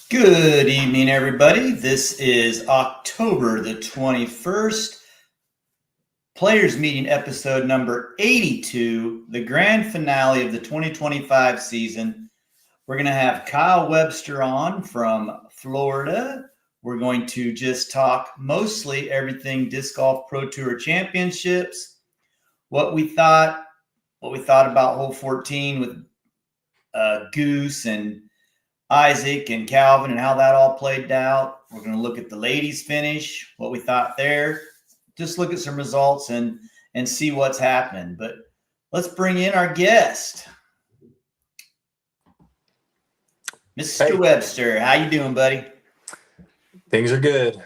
Good evening, everybody. This is October the 21st, Players Meeting episode number 82, the grand finale of the 2025 season. We're going to have Kyle Webster on from Florida. We're going to just talk mostly everything Disc Golf Pro Tour Championships, what we thought, about hole 14 with Goose and Isaac and Calvin and how that all played out. We're going to look at the ladies' finish, what we thought there. Just look at some results and see what's happening. But let's bring in our guest, Mr. Hey, Webster. How you doing, buddy? things are good.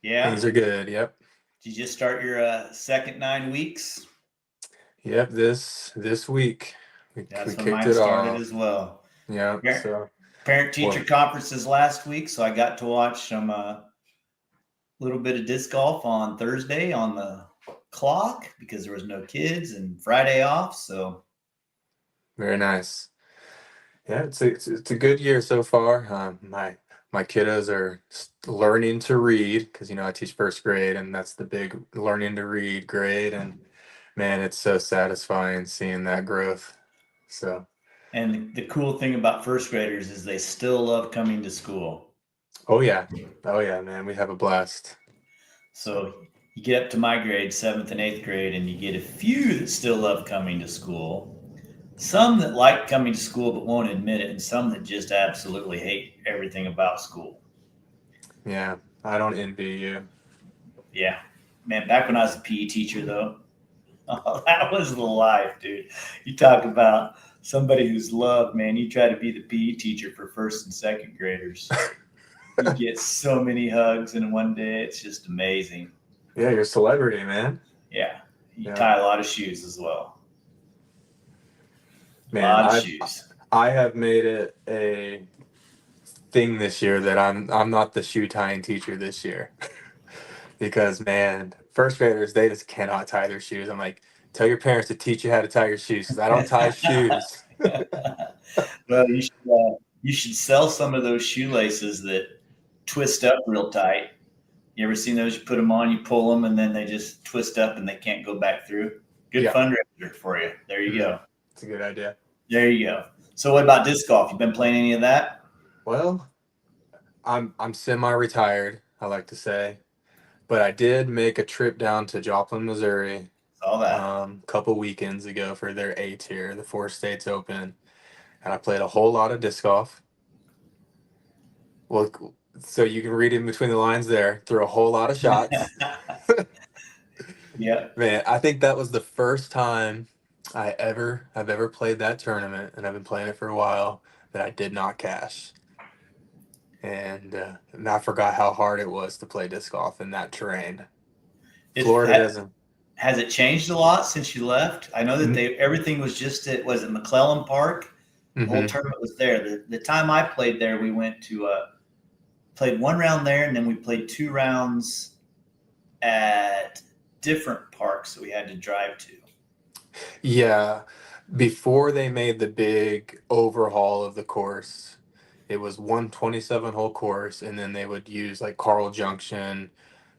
Yeah. Things are good. Yep. Did you just start your second 9 weeks? Yep. This week we That's when kicked mine it started off. as well. Yep. So Parent teacher well, conferences last week, so I got to watch some little bit of disc golf on Thursday on the clock because there was no kids and Friday off. So very nice. Yeah, it's a good year so far. My kiddos are learning to read because I teach first grade, and that's the big learning to read grade. And man, it's so satisfying seeing that growth. So and the cool thing about first graders is they still love coming to school. oh yeah, oh yeah, man, we have a blast. So So you get up to my grade, seventh and eighth grade, and you get a few that still love coming to school. Some that like coming to school but won't admit it, and some that just absolutely hate everything about school. yeah, I don't envy you. Yeah. Man, back when I was a PE teacher, though, oh, that was the life, dude. You talk about somebody who's loved, man. You try to be the PE teacher for first and second graders. You get so many hugs in one day. It's just amazing. Yeah, you're a celebrity, man. Yeah. You Yeah, tie a lot of shoes as well. A man. lot of I shoes. I have made it a thing this year that I'm not the shoe tying teacher this year because man, first graders they just cannot tie their shoes. I'm like, tell your parents to teach you how to tie your shoes because I don't tie shoes. Well, you should sell some of those shoelaces that twist up real tight. You ever seen those? You put them on, you pull them, and then they just twist up and they can't go back through. Good Yeah, fundraiser for you. There you go. it's a good idea. There you go. So, what about disc golf? You been playing any of that? Well, I'm semi-retired, I like to say, but I did make a trip down to Joplin, Missouri, All that. couple weekends ago for their A tier, the Four States Open, and I played a whole lot of disc golf. Well, so you can read in between the lines there, threw a whole lot of shots. Yeah. Man, I think that was the first time I've ever played that tournament, and I've been playing it for a while, that I did not cash. And I forgot how hard it was to play disc golf in that terrain. It Florida doesn't. has it changed a lot since you left? I know that Mm, they everything was just at was it McClellan Park? The whole mm-hmm. tournament was there. The time I played there, we went to played one round there, and then we played 2 rounds at different parks that we had to drive to. Yeah, before they made the big overhaul of the course, it was 127 hole course, and then they would use like Carl Junction,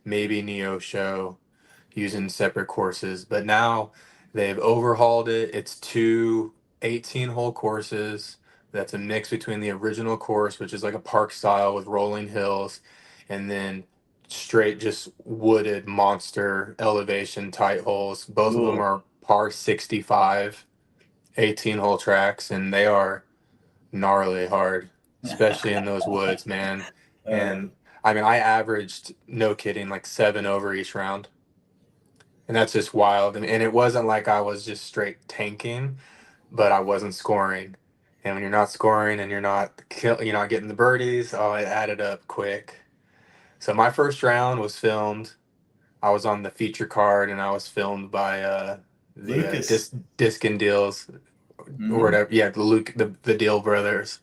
maybe Neosho, using separate courses. But now they've overhauled it. It's two 18-hole courses. That's a mix between the original course, which is like a park style with rolling hills, and then straight just wooded monster elevation tight holes. Both of them Cool. are par 65 18-hole tracks, and they are gnarly hard, especially in those woods, man. uh, And I mean, I averaged, no kidding, like 7 over each round. And that's just wild. And it wasn't like I was just straight tanking, but I wasn't scoring. And when you're not scoring and you're not getting the birdies, oh, it added up quick. So my first round was filmed. I was on the feature card, and I was filmed by the Lucas. Disc and Deals or Mm-hmm. whatever. Yeah, the Deal brothers,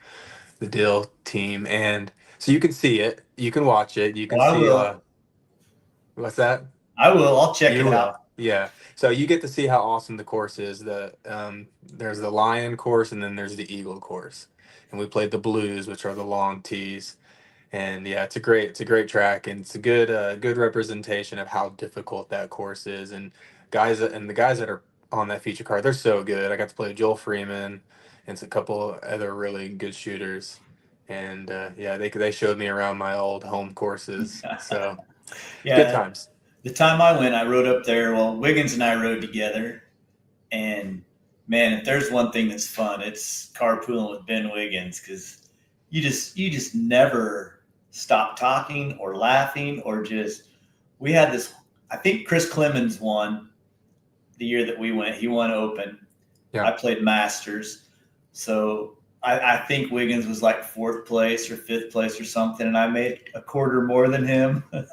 the Deal team, and so you can see it, you can watch it, you can Well, I see will. what's that? I will. I'll check You it will. out. Yeah. So you get to see how awesome the course is. There's the Lion course, and then there's the Eagle course. And we played the Blues, which are the long tees. And yeah, it's a great track, and it's a good representation of how difficult that course is. And the guys that are on that feature card, they're so good. I got to play Joel Freeman and a couple other really good shooters. And yeah, they showed me around my old home courses. So good Yeah, times. the time I went, I rode up there. Well, Wiggins and I rode together, and man, if there's one thing that's fun, it's carpooling with Ben Wiggins because you just never stop talking or laughing or just. We had this. I think Chris Clemens won the year that we went. He won Open. I Yeah. played Masters, so I think Wiggins was like fourth place or fifth place or something, and I made a quarter more than him on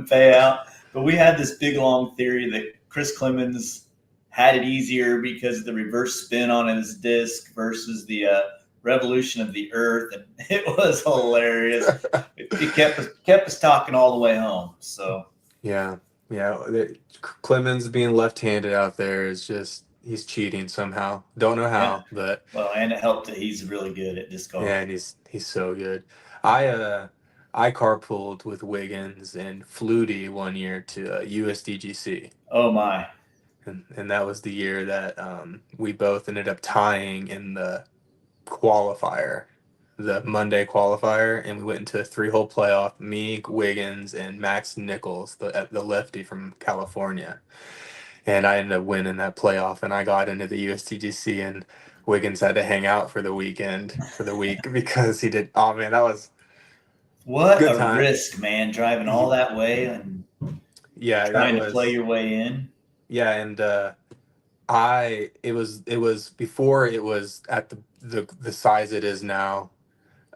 payout. But we had this big long theory that Chris Clemens had it easier because of the reverse spin on his disc versus the revolution of the Earth, and it was hilarious. It kept us talking all the way home. So Yeah, yeah. Clemens being left-handed out there is just he's cheating somehow. Don't know yeah, how, but well, and it helped that he's really good at disc golf. yeah, and he's so good. I carpooled with Wiggins and Flutie one year to USDGC, Oh my. and that was the year that we both ended up tying in the qualifier, the Monday qualifier, and we went into a three-hole playoff. Me, Wiggins, and Max Nichols, the lefty from California, and I ended up winning that playoff, and I got into the USDGC, and Wiggins had to hang out for the week because he did. Oh man, that was What good a time. risk, man, driving all Ye- that way and Yeah, that trying to play was your way in. yeah, and I it was before it was at the size it is now.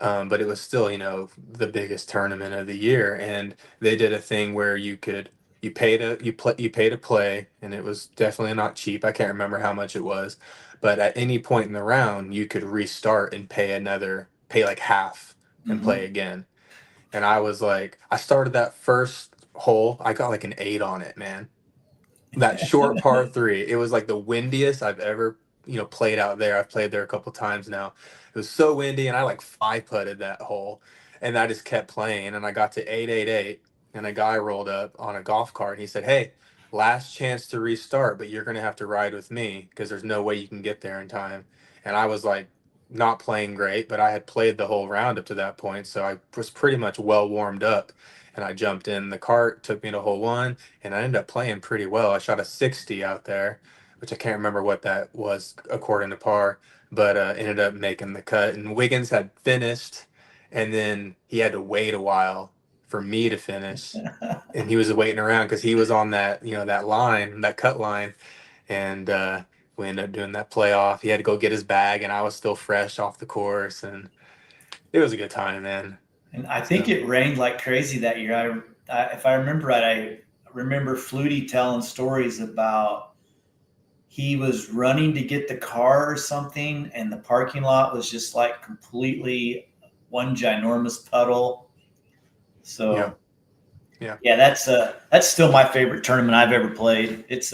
But it was still, the biggest tournament of the year, and they did a thing where you pay to play, and it was definitely not cheap. I can't remember how much it was, but at any point in the round, you could restart and pay like half and Hmm. play again. And I was like, I started that first hole, I got like an 8 on it, man. That short par three, it was like the windiest I've ever, played out there. I've played there a couple times now. It was so windy, and I like five putted that hole, and I just kept playing, and I got to 888, and a guy rolled up on a golf cart, and he said, "Hey, last chance to restart, but you're gonna have to ride with me because there's no way you can get there in time." And I was like, not playing great, but I had played the whole round up to that point, so I was pretty much well warmed up, and I jumped in the cart, took me to hole one, and I ended up playing pretty well. I shot a 60 out there, which I can't remember what that was according to par, but ended up making the cut. And Wiggins had finished, and then he had to wait a while for me to finish, and he was waiting around because he was on that that line, that cut line, and we ended up doing that playoff. He had to go get his bag, and I was still fresh off the course, and it was a good time, man. And I think So it rained like crazy that year. If I remember right, I remember Flutie telling stories about he was running to get the car or something, and the parking lot was just like completely one ginormous puddle. yeah, So yeah. yeah, that's still my favorite tournament I've ever played. It's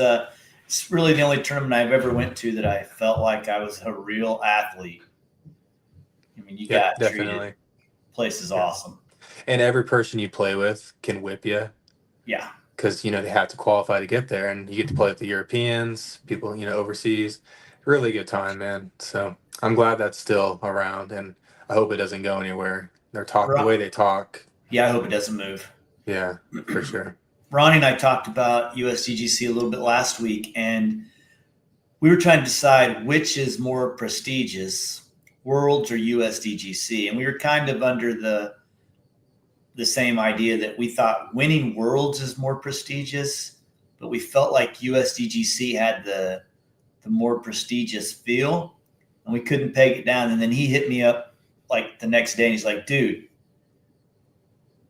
really the only tournament I've ever went to that I felt like I was a real athlete. I mean, you Yep, got treated. definitely. Place is Yeah. awesome. And every person you play with can whip you Yeah. because they have to qualify to get there, and you get to play with the Europeans, people overseas. Really good time, man. So I'm glad that's still around, and I hope it doesn't go anywhere. The way they talk. Yeah, I hope it doesn't move. Yeah, for sure. Ronnie and I talked about USDGC a little bit last week, and we were trying to decide which is more prestigious, Worlds or USDGC. And we were kind of under the same idea that we thought winning Worlds is more prestigious, but we felt like USDGC had the more prestigious feel, and we couldn't peg it down. And then he hit me up like the next day, and he's like, "Dude,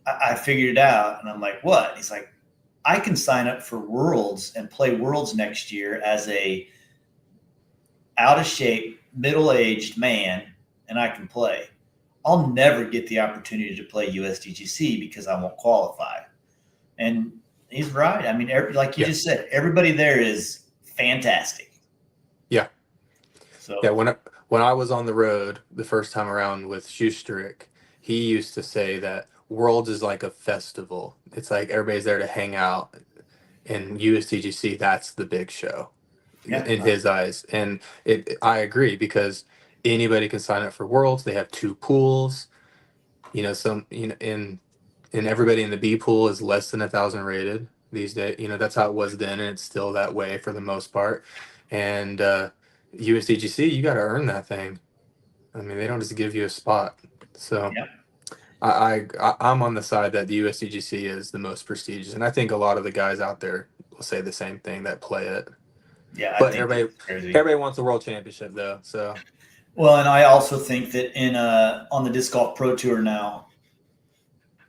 I figured it out." And I'm like, "What?" He's like, "I can sign up for Worlds and play Worlds next year as a out of shape, middle aged man, and I can play. I'll never get the opportunity to play USDGC because I won't qualify." And he's right. I mean, like you Yeah, just said, everybody there is fantastic. yeah, So yeah. When I was on the road the first time around with Schusterick, he used to say that Worlds is like a festival. It's like everybody's there to hang out, and USDGC, that's the big show Yeah. in his eyes. And I agree, because anybody can sign up for Worlds. They have two pools. And everybody in the B pool is less than 1,000 rated these days. That's how it was then, and it's still that way for the most part. And USDGC, you got to earn that thing. I mean, they don't just give you a spot. So Yeah. I'm on the side that the USDGC is the most prestigious, and I think a lot of the guys out there will say the same thing that play it. Yeah. I But think everybody it's crazy. everybody wants a world championship though. So Well, and I also think that on the Disc Golf Pro Tour now,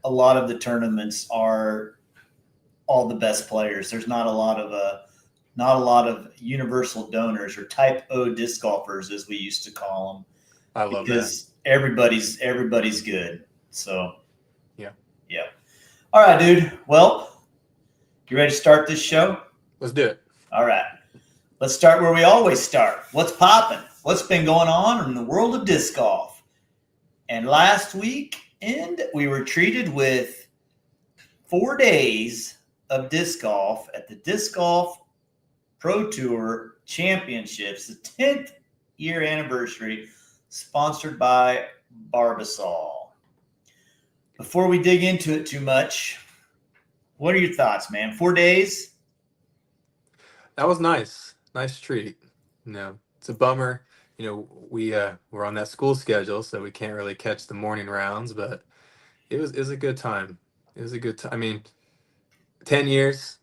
a lot of the tournaments are all the best players. There's not a lot of universal donors or type O disc golfers, as we used to call them, I love that. because everybody's good. So Yeah. yeah. All right, dude. Well, you ready to start this show? Let's do it. All right. Let's start where we always start. What's popping? What's been going on in the world of disc golf? And last weekend, we were treated with 4 days of disc golf at the Disc Golf Pro Tour Championships, the 10th year anniversary, sponsored by Barbasol. Before we dig into it too much, what are your thoughts, man? 4 days? That was nice. Nice treat. It's a bummer. We're on that school schedule, so we can't really catch the morning rounds, but it was a good time. It was a good time. I mean, 10 years,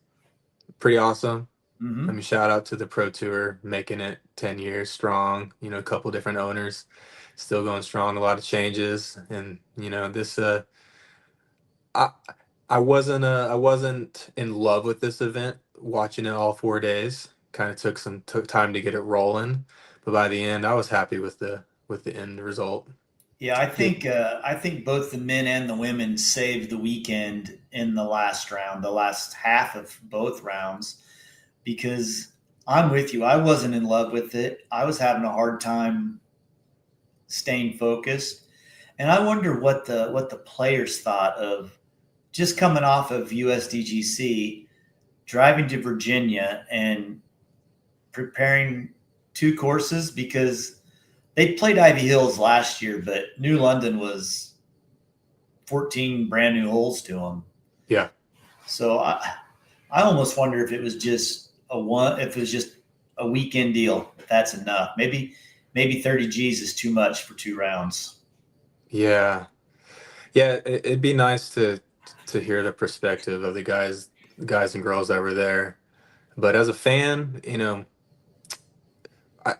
pretty awesome. I Mm-hmm. mean, shout out to the Pro Tour making it 10 years strong. A couple different owners still going strong, a lot of changes. And, this I I wasn't in love with this event watching it all 4 days. Kind of took time to get it rolling, but by the end I was happy with the end result. Yeah, Yeah, I think both the men and the women saved the weekend in the last round, the last half of both rounds, because I'm with you. I wasn't in love with it. I was having a hard time staying focused, and I wonder what the players thought of just coming off of USDGC, driving to Virginia, and preparing two courses because they played Ivy Hills last year, but New London was 14 brand new holes to them. yeah, So I almost wonder if it was just if it was just a weekend deal. If that's enough. Maybe 30 G's is too much for 2 rounds. yeah, yeah. It'd be nice to hear the perspective of the guys and girls that were there. But as a fan,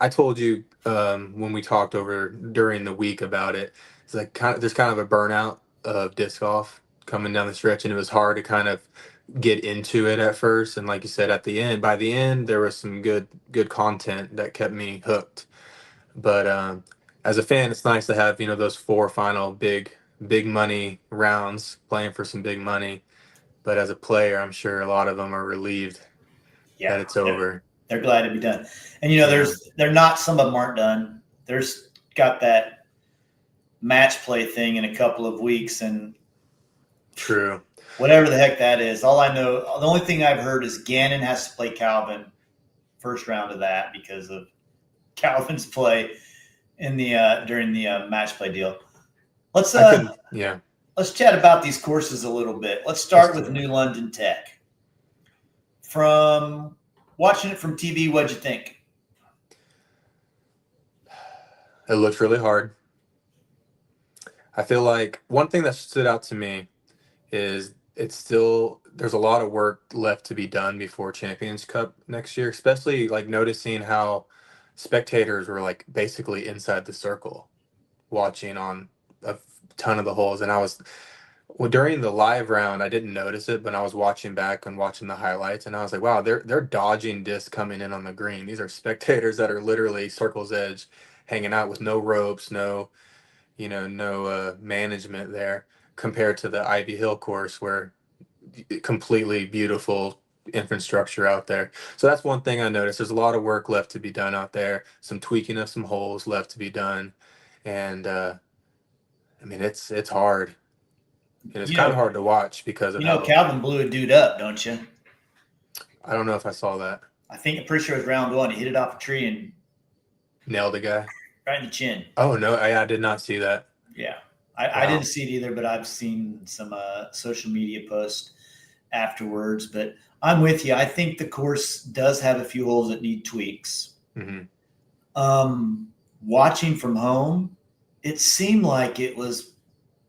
I told you when we talked over during the week about it. It's like there's kind of a burnout of disc golf coming down the stretch, and it was hard to kind of get into it at first. And like you said, by the end, there was some good content that kept me hooked. But as a fan, it's nice to have those four final big money rounds playing for some big money. But as a player, I'm sure a lot of them are relieved Yeah, that it's over. they're glad to be done. And Yeah, they're not. Some of them aren't done. There's got that match play thing in a couple of weeks, and true. whatever the heck that is. All I know, the only thing I've heard is Gannon has to play Calvin first round of that because of Calvin's play in the during the match play deal. Let's I couldn't. Yeah, let's chat about these courses a little bit. Let's let's start do with it. New London Tech. From watching it from TV, what'd you think? It looked really hard. I feel like one thing that stood out to me is there's a lot of work left to be done before Champions Cup next year, especially like noticing how spectators were like basically inside the circle watching on a ton of the holes. And well, during the live round, I didn't notice it, but I was watching back and watching the highlights, and I was like, wow, they're dodging discs coming in on the green. These are spectators that are literally circle's edge hanging out with no ropes, no management there, compared to the Ivy Hill course where completely beautiful infrastructure out there. So that's one thing I noticed. There's a lot of work left to be done out there, some tweaking of some holes left to be done. And I mean, it's hard. And it's You kind of know, hard to watch because of how Calvin blew a dude up, don't you? I don't know if I saw that. I'm pretty sure it was round one. He hit it off a tree and Nailed a guy. right in the chin. Oh no, I did not see that. Yeah. I didn't Wow. see it either, but I've seen some social media posts afterwards. But I'm with you. I think the course does have a few holes that need tweaks. Hmm. Watching from home, it seemed like it was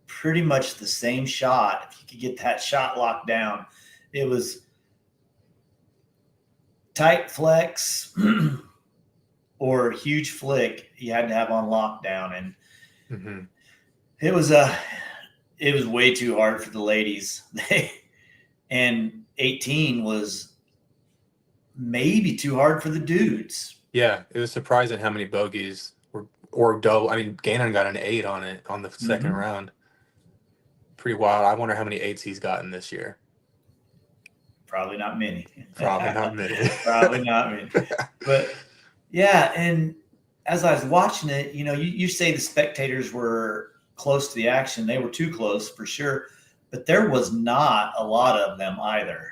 pretty much the same shot. If you could get that shot locked down, it was tight flex or huge flick you had to have on lockdown. And Hmm. it was it was way too hard for the ladies. And 18 was maybe too hard for the dudes. Yeah, it was surprising how many bogeys were or double. I mean, Gannon got an 8 on it on the second Mm-hmm. round. Pretty wild. I wonder how many 8s he's gotten this year. Probably not many. Probably not many. Probably not many. But yeah, and as I was watching it, you say the spectators were close to the action. They were too close for sure, but there was not a lot of them either.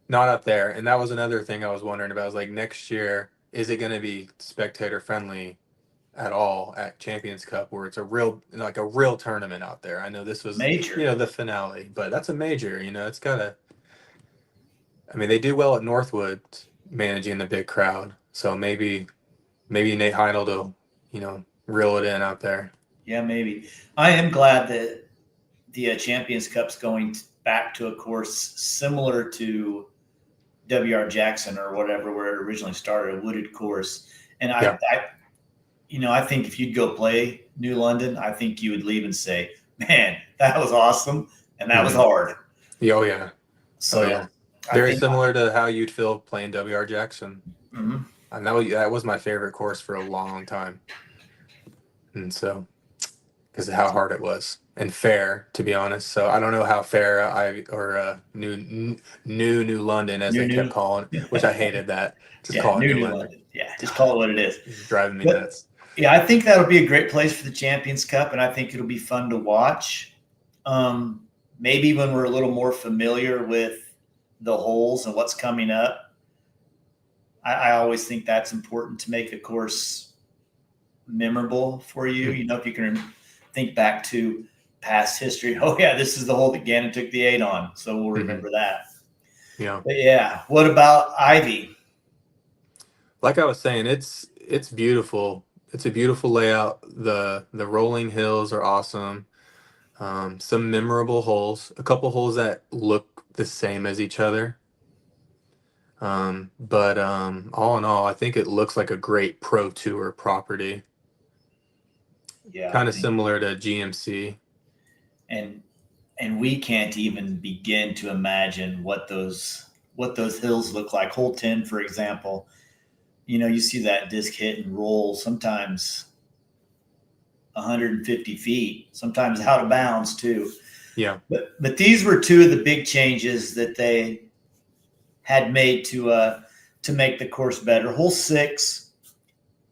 Not up there. And that was another thing I was wondering about. I was like, next year, is it going to be spectator friendly at all at Champions Cup where it's a real tournament out there? I know this was, Major. the finale, but that's a major, it's got to, I mean, they did well at Northwood managing the big crowd. So maybe Nate Heinold will, reel it in out there. Yeah, maybe. I am glad that the Champions Cup's going back to a course similar to W.R. Jackson or whatever, where it originally started, a wooded course. And Yeah. I think if you'd go play New London, I think you would leave and say, man, that was awesome. And that was hard. Yeah, oh, yeah. So, Oh, yeah. Very similar to how you'd feel playing W.R. Jackson. Mm-hmm. And that was my favorite course for a long time. And so, because of how hard it was and fair, to be honest. So I don't know how fair New London, as they kept calling, which I hated that. Just call it New London. Yeah, just call it what it is. It's driving me nuts. Yeah, I think that'll be a great place for the Champions Cup, and I think it'll be fun to watch. Maybe when we're a little more familiar with the holes and what's coming up. I always think that's important to make a course memorable for you. If you can think back to past history. Oh yeah, this is the hole that Gannon took the 8 on, so we'll remember that. Yeah. But yeah, what about Ivy? Like I was saying, it's beautiful. It's a beautiful layout. The rolling hills are awesome. Some memorable holes. A couple holes that look the same as each other. But all in all, I think it looks like a great Pro Tour property. Yeah, kind of similar to GMC. And we can't even begin to imagine what those hills look like. Hole 10, for example, you see that disc hit and roll sometimes 150 feet, sometimes out of bounds too. Yeah. But these were two of the big changes that they had made to make the course better. Hole 6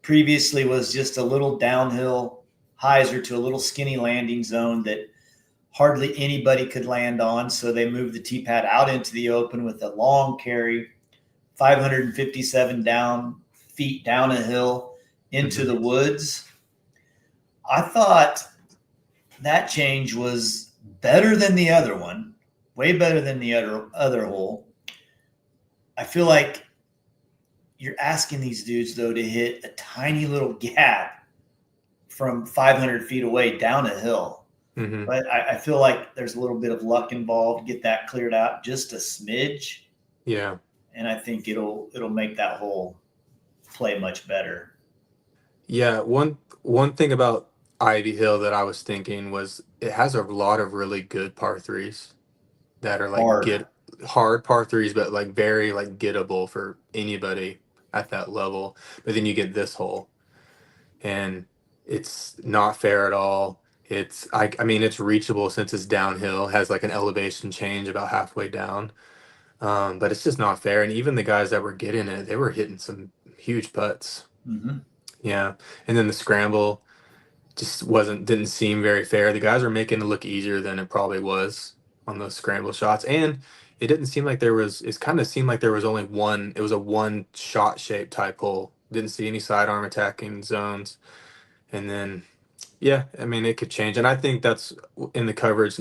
previously was just a little downhill hyzer to a little skinny landing zone that hardly anybody could land on. So they moved the tee pad out into the open with a long carry, 557 feet down a hill into the woods. I thought that change was better than the other one, way better than the other hole. I feel like you're asking these dudes, though, to hit a tiny little gap from 500 feet away down a hill. Mm-hmm. But I feel like there's a little bit of luck involved. Get that cleared out just a smidge. Yeah. And I think it'll make that hole play much better. Yeah. One thing about Ivy Hill that I was thinking was it has a lot of really good par 3s that are like hard par 3s, but like very like gettable for anybody at that level. But then you get this hole and it's not fair at all. I mean, it's reachable since it's downhill, has like an elevation change about halfway down. But it's just not fair. And even the guys that were getting it, they were hitting some huge putts. Mm-hmm. Yeah. And then the scramble, just didn't seem very fair. The guys were making it look easier than it probably was on those scramble shots, and it didn't seem like there was. It kind of seemed like there was only one. It was a one shot shape type hole. Didn't see any sidearm attacking zones, and then yeah, I mean it could change, and I think that's in the coverage.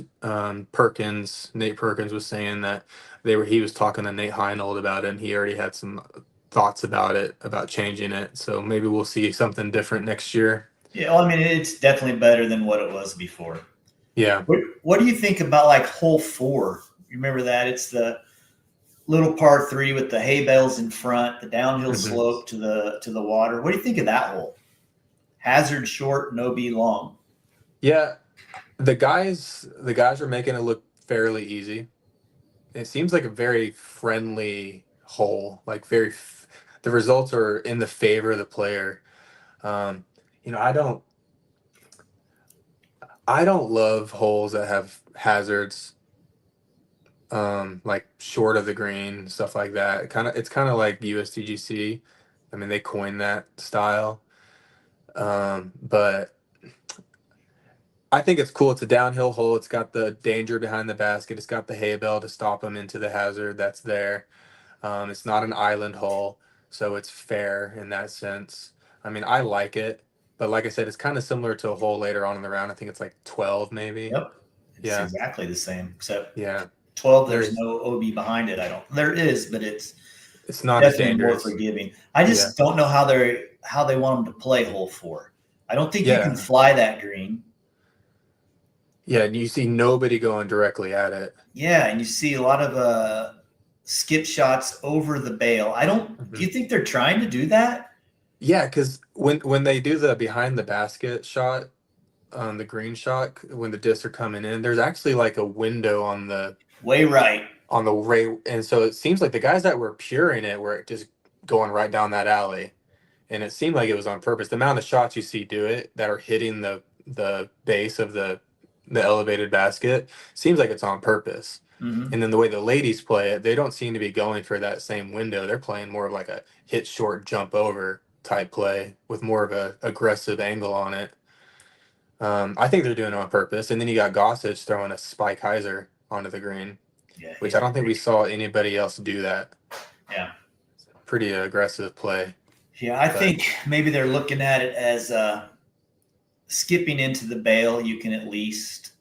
Nate Perkins was saying that he was talking to Nate Heinold about it, and he already had some thoughts about it, about changing it. So maybe we'll see something different next year. Yeah, well, I mean, it's definitely better than what it was before. Yeah. What do you think about like hole 4? You remember that? It's the little par 3 with the hay bales in front, the downhill hmm slope to the water. What do you think of that hole? Hazard short, no B long. Yeah, the guys are making it look fairly easy. It seems like a very friendly hole, like the results are in the favor of the player. Um, you know, I don't love holes that have hazards, like short of the green, stuff like that. It's kind of like USDGC. I mean, they coined that style. But I think it's cool. It's a downhill hole. It's got the danger behind the basket. It's got the hay bale to stop them into the hazard that's there. It's not an island hole, so it's fair in that sense. I mean, I like it, but like I said, it's kind of similar to a hole later on in the round. I think it's like 12, maybe. Yep. It's Yeah, exactly the same, except yeah. 12, there's There's, no OB behind it. There is, but it's it's not as definitely more dangerous. forgiving. I Yeah, just don't know how they want them to play hole 4. I don't think you can yeah, fly that green. yeah. And you see nobody going directly at it. Yeah, and you see a lot of skip shots over the bale. I don't. Do Mhm. you think they're trying to do that? Yeah, because when they do the behind the basket shot, the green shot, when the discs are coming in, there's actually like a window Way right. on the ray, and so it seems like the guys that were puring it were just going right down that alley, and it seemed like it was on purpose. The amount of shots you see do it that are hitting the base of the elevated basket seems like it's on purpose. Mm-hmm. And then the way the ladies play it, they don't seem to be going for that same window. They're playing more of like a hit short jump over type play with more of a aggressive angle on it. I think they're doing it on purpose. And then you got Gossage throwing a Spike Heiser onto the green, Yeah, which he's I a don't think we freak. saw anybody else do that. Yeah, Pretty aggressive play, yeah. I but think maybe they're looking at it as skipping into the bale. You can at least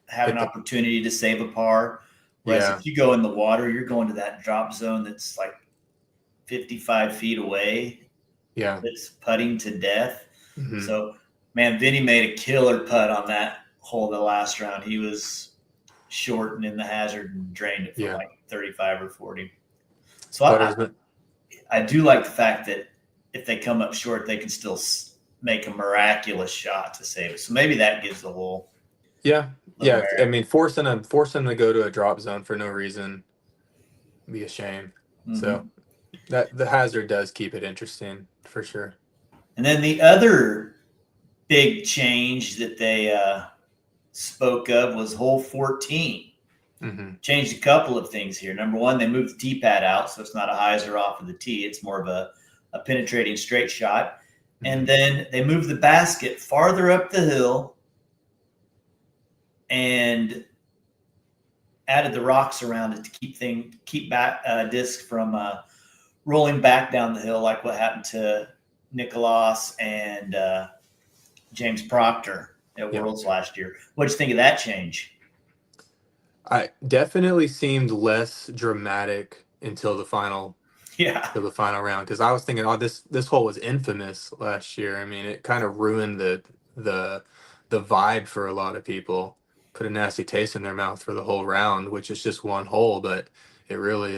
have an hit the opportunity to save a par. Whereas yeah, if you go in the water, you're going to that drop zone that's like 55 feet away. yeah. That's putting to death. hmm So, man, Vinny made a killer putt on that hole the last round. He was short and in the hazard and drained it from Yeah. like 35 or 40. So Putter's been I do like the fact that if they come up short, they can still make a miraculous shot to save it. So maybe that gives the whole yeah, little yeah. I merit. mean, forcing them to go to a drop zone for no reason would be a shame. So Mm-hmm. that the hazard does keep it interesting for sure. And then the other big change that they spoke of was hole 14. hmm Changed a couple of things here. Number one, they moved the tee pad out, so it's not a hyzer off of the tee. It's more of a penetrating straight shot. And hmm then they moved the basket farther up the hill and added the rocks around it to keep back disc from rolling back down the hill, like what happened to Nicholas and James Proctor at Yeah. Worlds last year. What do you think of that change? I definitely seemed less dramatic Yeah, until the final round because I was thinking, oh, this hole was infamous last year. I mean, it kind of ruined the the vibe for a lot of people. Put a nasty taste in their mouth for the whole round, which is just one hole, but it really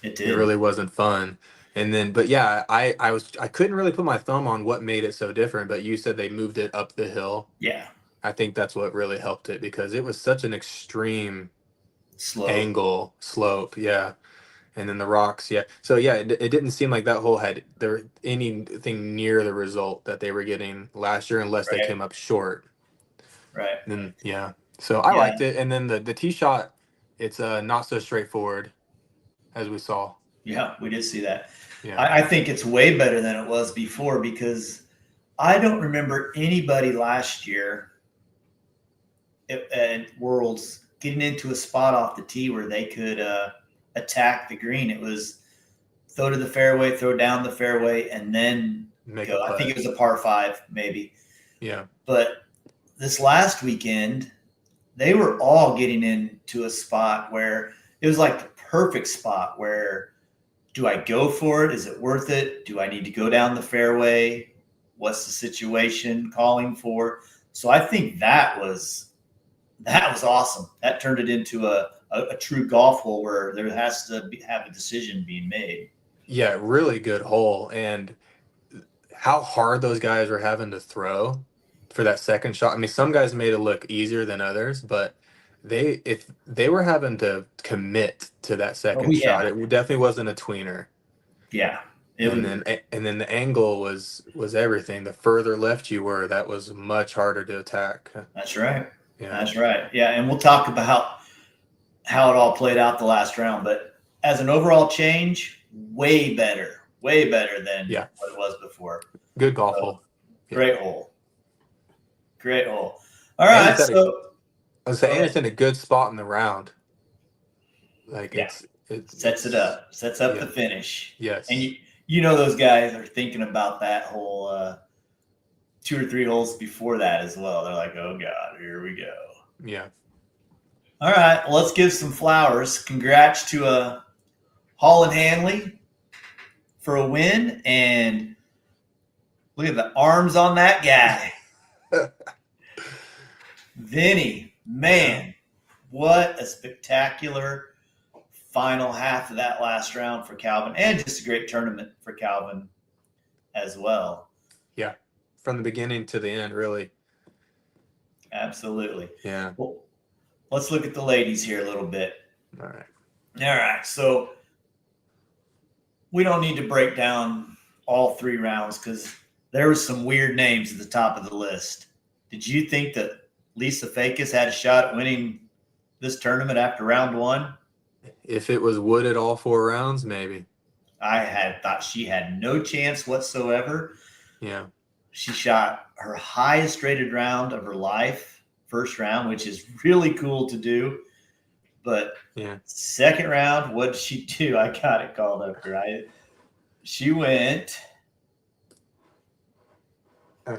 it it did. really wasn't fun. And then, but yeah, I couldn't really put my thumb on what made it so different. But you said they moved it up the hill. Yeah, I think that's what really helped it because it was such an extreme slope. angle slope. Yeah. And then the rocks, yeah. So yeah, it didn't seem like that hole had there anything near the result that they were getting last year, unless they Right, came up short. right. Then yeah, so I Yeah, liked it. And then the tee shot, it's not so straightforward as we saw. yeah. We did see that. Yeah, I think it's way better than it was before because I don't remember anybody last year at Worlds getting into a spot off the tee where they could attack the green. It was throw to the fairway, throw down the fairway, and then Make a go. I think putt. it was a par 5, maybe. Yeah. But this last weekend, they were all getting into a spot where it was like the perfect spot where do I go for it? Is it worth it? Do I need to go down the fairway? What's the situation calling for? So I think that was awesome. That turned it into a true golf hole where there has to have a decision being made. Yeah, really good hole. And how hard those guys were having to throw for that second shot. I mean, some guys made it look easier than others, but if they were having to commit to that Oh second shot, yeah, it definitely wasn't a tweener. yeah. It And would. then the angle was everything. The further left you were, that was much harder to attack. That's right. Yeah. That's right. Yeah, and we'll talk about how it all played out the last round. But as an overall change, way better than Yeah. what it was before. Good golf hole. Yeah. Great hole. Great hole. All right. So I was saying it's in a good spot in the round. Like yeah, it sets it up. Sets up yeah. the finish. Yes. And you know those guys are thinking about that whole 2 or 3 holes before that as well. They're like, oh God, here we go. Yeah. All right, well, let's give some flowers. Congrats to Holland Hanley for a win, and look at the arms on that guy. Vinny, man, what a spectacular final half of that last round for Calvin, and just a great tournament for Calvin as well. Yeah, from the beginning to the end, really. Absolutely. Yeah. Well, let's look at the ladies here a little bit. All right. All right, so we don't need to break down all 3 rounds because there was some weird names at the top of the list. Did you think that Lisa Fakis had a shot at winning this tournament after round 1? If it was wooded all 4 rounds, maybe. I had thought she had no chance whatsoever. Yeah. She shot her highest rated round of her life, first round, which is really cool to do. But yeah, second round, what did she do? I got it called up, right? She went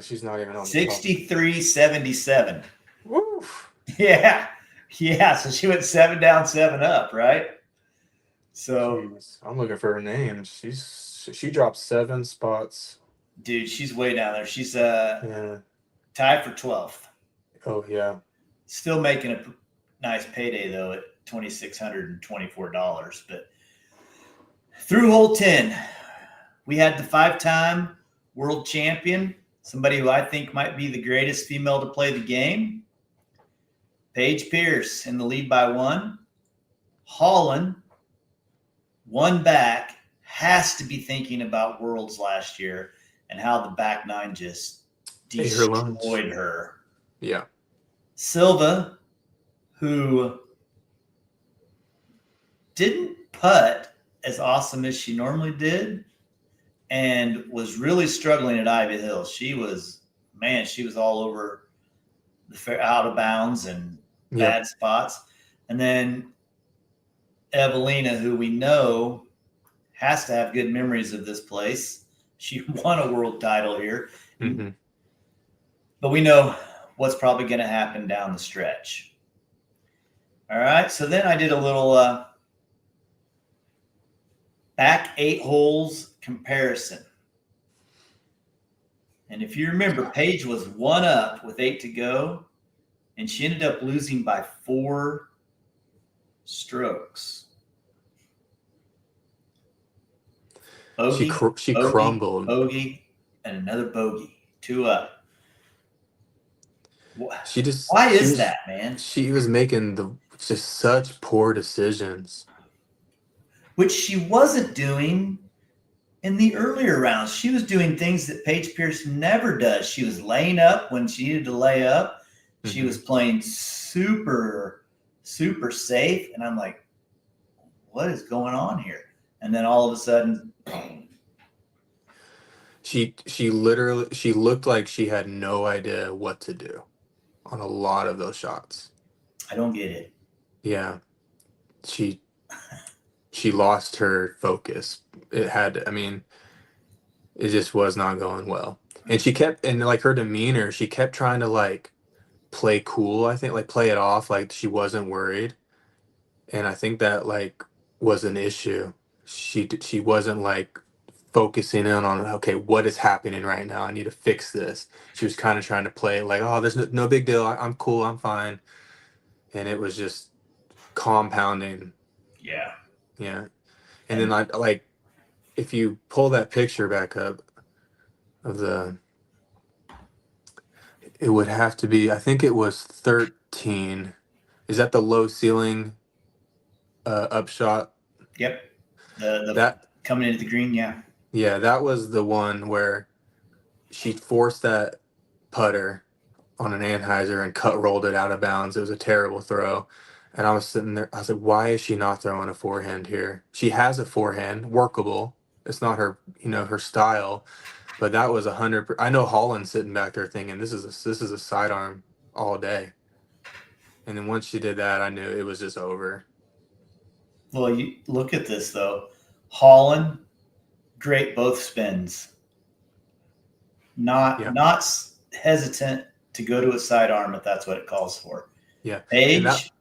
she's not even on 63-77. Woo! Yeah. Yeah. So she went 7 down, 7 up, right? So jeez. I'm looking for her name. She dropped 7 spots. Dude, she's way down there. She's yeah. tied for 12th. Oh yeah. Still making a nice payday though at $2,624. But through hole 10, we had the 5-time world champion, somebody who I think might be the greatest female to play the game, Paige Pierce in the lead by 1. Holland, 1 back, has to be thinking about Worlds last year and how the back 9 just destroyed her. Yeah. Silva, who didn't putt as awesome as she normally did and was really struggling at Ivy Hill. She was all over the out of bounds and bad spots. And then Evelina, who we know has to have good memories of this place. She won a world title here. Mm-hmm. But we know what's probably going to happen down the stretch. All right. So then I did a little back 8 holes comparison. And if you remember, Paige was 1 up with 8 to go, and she ended up losing by 4 strokes. Bogey, she crumbled. Bogey, and another bogey. 2 up. Why is that, man? She was making just such poor decisions, which she wasn't doing in the earlier rounds. She was doing things that Paige Pierce never does. She was laying up when she needed to lay up. She was playing super, super safe. And I'm like, what is going on here? And then all of a sudden, She looked like she had no idea what to do on a lot of those shots. I don't get it. Yeah, she she lost her focus. I mean, it just was not going well. And she kept, and like her demeanor, she kept trying to like play cool, I think, like play it off like she wasn't worried. And I think that like was an issue. She wasn't like focusing in on, okay, what is happening right now? I need to fix this. She was kind of trying to play it like, oh, there's no big deal. I'm cool. I'm fine. And it was just compounding. Yeah. Yeah. And then And like if you pull that picture back up of it would have to be, I think it was 13. Is that the low ceiling upshot? yep. The That coming into the green, yeah. Yeah, that was the one where she forced that putter on an Anheuser and cut rolled it out of bounds. It was a terrible throw. And I was sitting there, I was like, why is she not throwing a forehand here? She has a forehand, workable. It's not her, her style, but that was 100. I know Holland's sitting back there thinking this is a sidearm all day. And then once she did that, I knew it was just over. Well, you look at this though. Holland, great both spins. Yeah, Not hesitant to go to a sidearm if that's what it calls for. yeah, and that Paige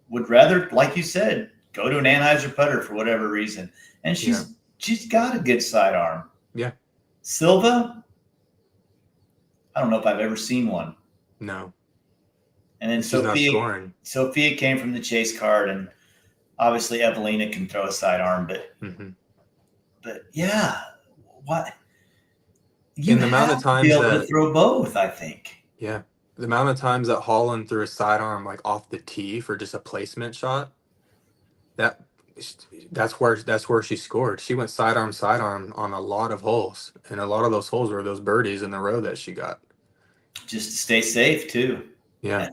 would rather, like you said, go to an Anheuser putter for whatever reason, and yeah, she's got a good sidearm. yeah, Silva, I don't know if I've ever seen one. no, And then and she's not Sophia scoring. Sophia came from the chase card, and obviously Evelina can throw a sidearm, Hmm. but yeah, what you In the amount of have to be times able to that throw both, I think. Yeah. The amount of times that Holland threw a sidearm like off the tee for just a placement shot, that that's where she scored. She went sidearm on a lot of holes, and a lot of those holes were those birdies in the row that she got. Just to stay safe too. Yeah.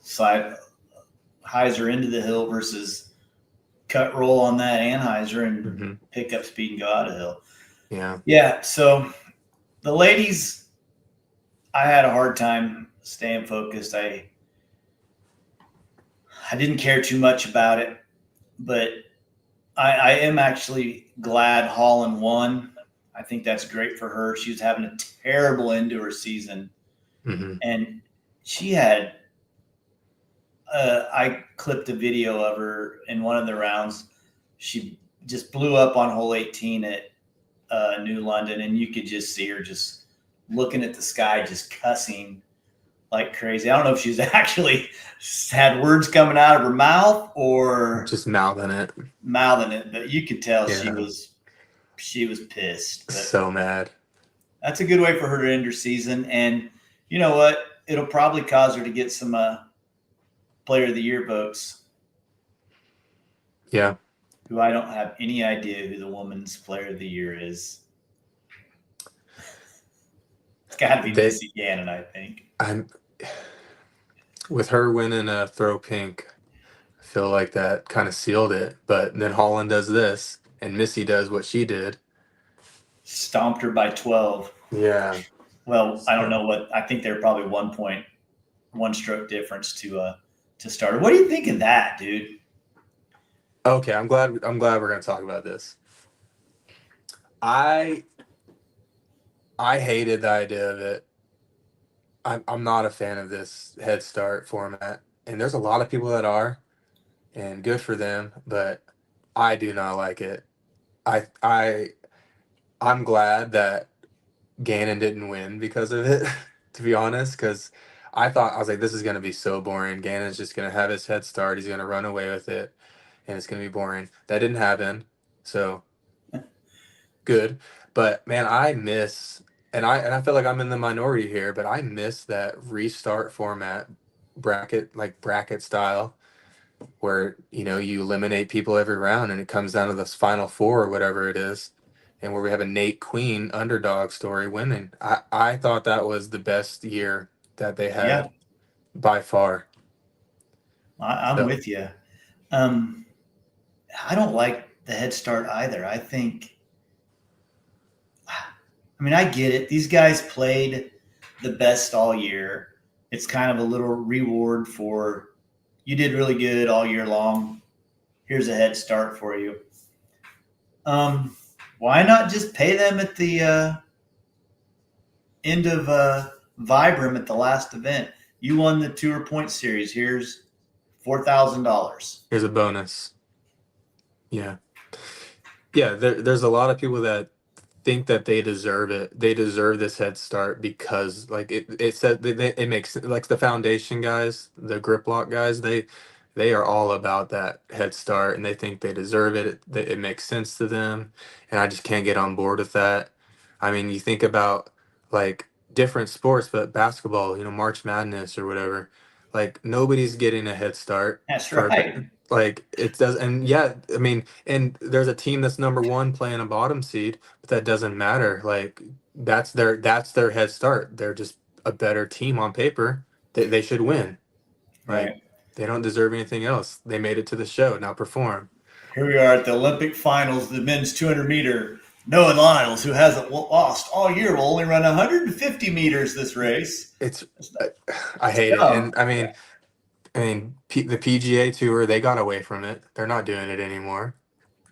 Slide Heiser into the hill versus cut roll on that Anheuser and Hmm. pick up speed and go out of hill. Yeah. Yeah, so the ladies, I had a hard time staying focused. I didn't care too much about it, but I am actually glad Holland won. I think that's great for her. She was having a terrible end to her season, Hmm. and she had. I clipped a video of her in one of the rounds. She just blew up on hole 18 at New London, and you could just see her just looking at the sky, just cussing like crazy. I don't know if she's actually had words coming out of her mouth or Just mouthing it. mouthing it, but you could tell Yeah. she was pissed. But So mad. that's a good way for her to end her season, and you know what? It'll probably cause her to get some Player of the Year votes. Yeah. Who I don't have any idea who the woman's Player of the Year is. It's got to be They Missy Gannon, I think. I'm with her winning a throw pink, I feel like that kind of sealed it. But then Holland does this and Missy does what she did. Stomped her by 12. Yeah. Well, I don't So know what. I think they're probably 1 stroke difference to start. What do you think of that, dude? okay, I'm glad we're gonna talk about this. I I hated the idea of it. I'm not a fan of this Head Start format, and there's a lot of people that are, and good for them, but I do not like it. I I I'm glad that Gannon didn't win because of it, to be honest, because I was like, this is gonna be so boring. Gannon's just gonna have his Head Start. He's gonna run away with it, and it's gonna be boring. That didn't happen, so good. But man, and I feel like I'm in the minority here, but I miss that restart format bracket style where you eliminate people every round and it comes down to this final four or whatever it is, and where we have a Nate Queen underdog story winning. I thought that was the best year that they Yeah, had by far. I'm So with you. Um, I don't like the Head Start either. I I mean, I get it. These guys played the best all year. It's kind of a little reward for you did really good all year long. Here's a head start for you. Why not just pay them at the end of Vibram at the last event? You won the Tour Point Series. Here's $4,000. Here's a bonus. Yeah. Yeah, there's a lot of people that think that they deserve it. They deserve this head start because like it said it makes like the foundation guys, the grip lock guys, they are all about that head start and they think they deserve it. It makes sense to them, and I just can't get on board with that. I mean, you think about like different sports, but basketball, March Madness or whatever, like nobody's getting a head start That's for right. like it does. And yeah, I mean, and there's a team that's number one playing a bottom seed, but that doesn't matter. Like that's their head start. They're just a better team on paper. They should win. Like Right. they don't deserve anything else. They made it to the show. Now perform. Here we are at the Olympic finals, the men's 200 meter. Noah Lyles, who hasn't lost all year, will only run 150 meters this race. It's I hate it. And the PGA Tour, they got away from it. They're not doing it anymore.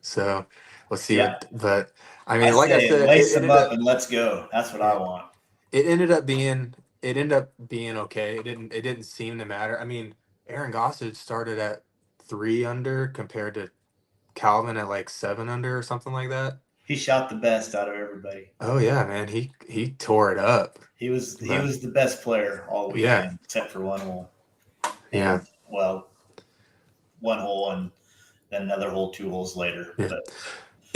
So we'll see Yeah. but I I mean, like I say said, lace them up and let's go. That's what I want. it ended up being okay. It didn't seem to matter. I mean, Aaron Gossage started at 3 under compared to Calvin at like 7 under or something like that. He shot the best out of everybody. Oh yeah, man, he tore it up. He was But the best player all yeah, weekend, except for one hole. yeah, And well, one hole and then another hole 2 holes later. yeah. But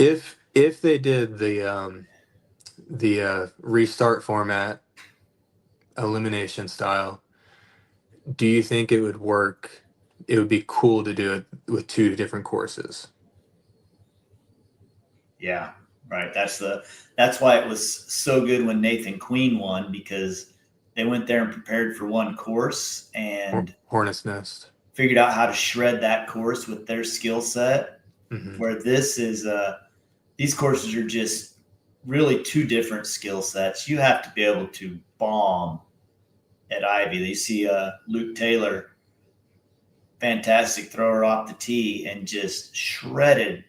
If they did the restart format elimination style, do you think it would work? It would be cool to do it with 2 different courses. yeah, right. That's why it was so good when Nathan Queen won, because they went there and prepared for one course and Hornet's Nest. figured out how to shred that course with their skill set. Mm-hmm. Where this is these courses are just really 2 different skill sets. You have to be able to bomb at Ivy. You see Luke Taylor, fantastic thrower off the tee, and just shredded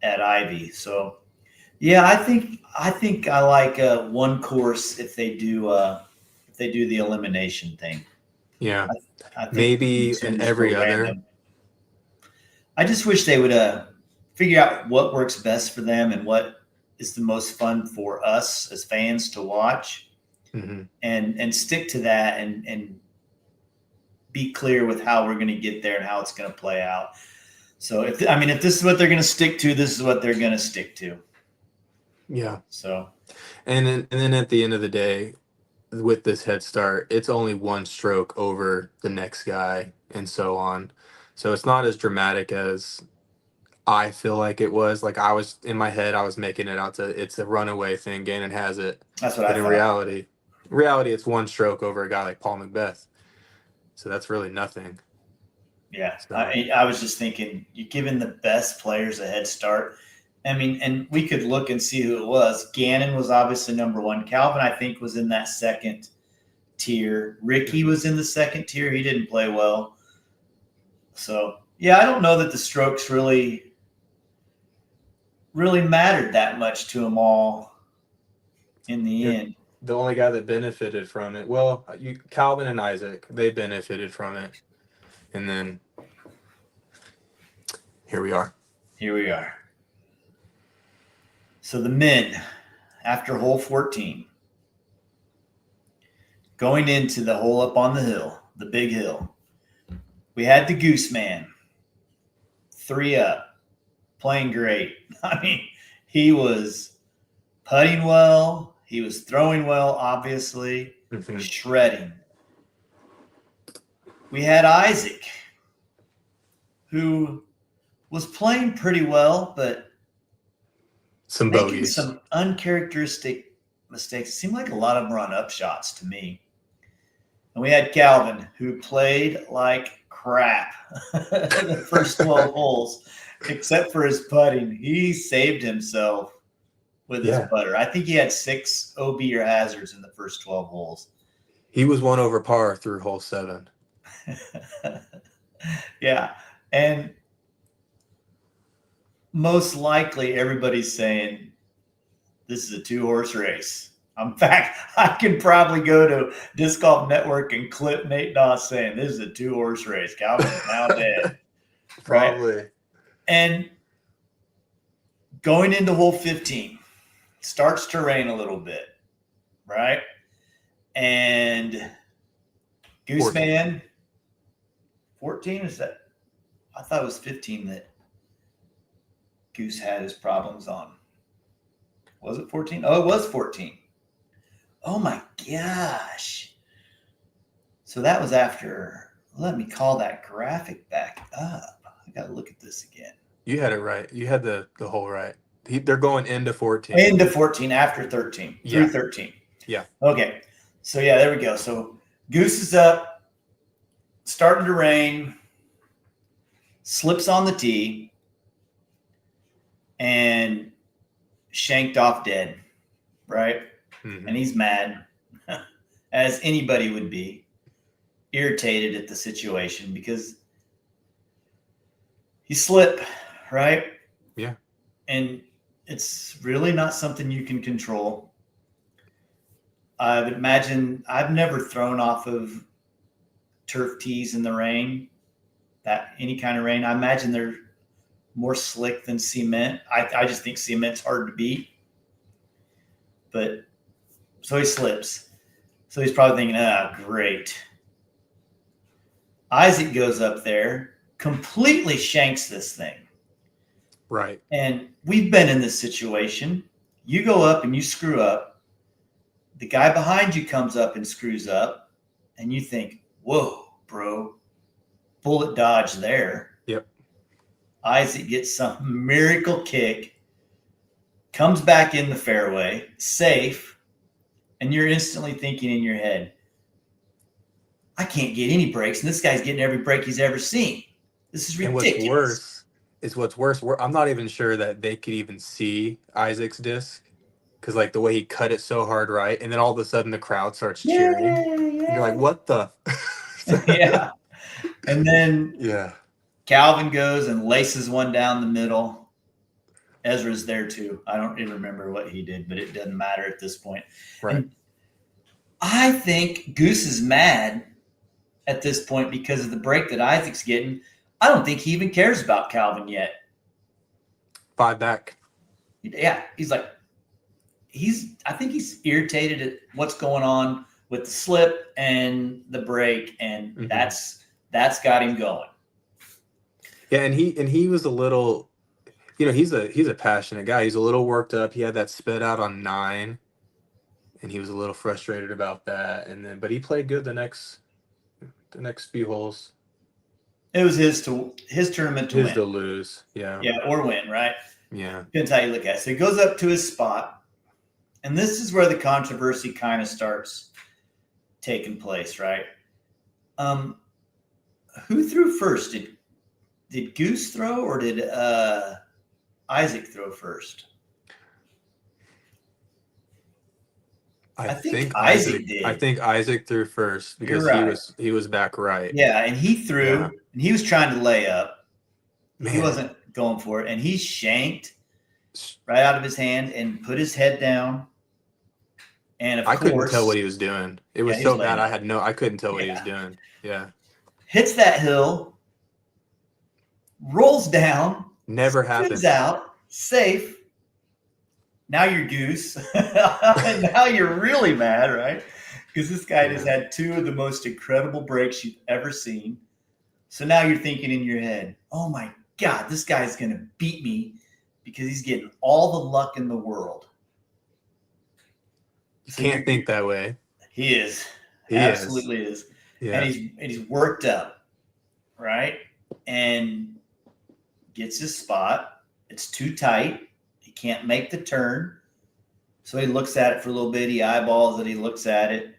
at Ivy. So yeah, I think I like one course if they do the elimination thing. Yeah, I think maybe consumers every go other. random. I just wish they would figure out what works best for them and what is the most fun for us as fans to watch, Mm-hmm. and stick to that and be clear with how we're going to get there and how it's going to play out. So if this is what they're going to stick to, this is what they're going to stick to. Yeah. So, And then at the end of the day, with this head start, it's only 1 stroke over the next guy and so on. So it's not as dramatic as I feel like it was. Like I was in my head, I was making it out to it's a runaway thing. Gannon has it. that's what But I in thought. reality, it's 1 stroke over a guy like Paul Macbeth. So that's really nothing. Yeah. So I was just thinking, you're giving the best players a head start. I mean, and we could look and see who it was. Gannon was obviously number 1. Calvin, I think, was in that second tier. Ricky was in the second tier. He didn't play well. So, yeah, I don't know that the strokes really mattered that much to them all in the Yeah. end. the only guy that benefited from it, well, Calvin and Isaac, they benefited from it. And then here we are. Here we are. So the men, after hole 14, going into the hole up on the hill, the big hill, we had the Goose Man, 3 up, playing great. I mean, he was putting well. He was throwing well, obviously, Mm-hmm. shredding. We had Isaac, who was playing pretty well, but Some making bogeys. some uncharacteristic mistakes. It seemed like a lot of them were on upshots to me. And we had Calvin, who played like crap the first 12 holes, except for his putting. He saved himself with his putter. I think he had 6 OB or hazards in the first 12 holes. He was 1 over par through hole 7. Yeah. And most likely everybody's saying this is a 2-horse race. In fact, I can probably go to Disc Golf Network and clip Nate Doss saying this is a 2-horse race. Calvin's now dead. Probably. Right? And going into hole 15, starts to rain a little bit, right? And Gooseman, 14 is that? I thought it was 15 that Goose had his problems on. Was it 14? Oh, it was 14. Oh my gosh. So that was after, let me call that graphic back up. I got to look at this again. You had it right. You had the hole right. They're going into 14. Into 14 after 13, through 13. Yeah. Okay. So yeah, there we go. So Goose is up, starting to rain, slips on the tee, and shanked off dead, right? Mm-hmm. And he's mad, as anybody would be, irritated at the situation because he slipped, right? Yeah. And it's really not something you can control. I would imagine I've never thrown off of turf tees in the rain, that any kind of rain. I imagine they're more slick than cement. I just think cement's hard to beat. But so he slips. So he's probably thinking, great. Isaac goes up there, completely shanks this thing. Right. And we've been in this situation. You go up and you screw up. The guy behind you comes up and screws up. And you think, whoa, bro, bullet dodge there. Yep. Isaac gets some miracle kick, comes back in the fairway, safe, and you're instantly thinking in your head, I can't get any breaks, and this guy's getting every break he's ever seen. This is ridiculous. And what's worse, I'm not even sure that they could even see Isaac's disc because, like, the way he cut it so hard, right? And then all of a sudden the crowd starts cheering. Yeah. And you're like, what the? Yeah. And then yeah, Calvin goes and laces one down the middle. Ezra's there too. I don't even remember what he did, but it doesn't matter at this point. right. And I think Goose is mad at this point because of the break that Isaac's getting. I don't think he even cares about Calvin yet. 5 back. Yeah, he's like, I think he's irritated at what's going on with the slip and the break, and that's got him going. Yeah, and he was a little, he's a passionate guy. He's a little worked up. He had that spit out on 9, and he was a little frustrated about that. But he played good the next few holes. It was his tournament to win. His to lose, yeah. Yeah, or win, right? Yeah. Depends how you look at it. So he goes up to his spot, and this is where the controversy kind of starts taking place, right? Who threw first? Did Goose throw or did Isaac throw first? I think Isaac did. I think Isaac threw first because he was back right. Yeah, and he threw, and he was trying to lay up. Man. He wasn't going for it, and he shanked right out of his hand and put his head down. And of course, couldn't tell what he was doing. It was so bad. I couldn't tell what he was doing. Yeah. Hits that hill, rolls down. Never happens. Out, safe. Now you're Goose. Now you're really mad, right? Because this guy just had 2 of the most incredible breaks you've ever seen. So now you're thinking in your head, oh my God, this guy's going to beat me because he's getting all the luck in the world. You can't think that way. He is. He absolutely is. Yeah. And he's worked up, right? And gets his spot. It's too tight. He can't make the turn. So he looks at it for a little bit. He eyeballs it. He looks at it.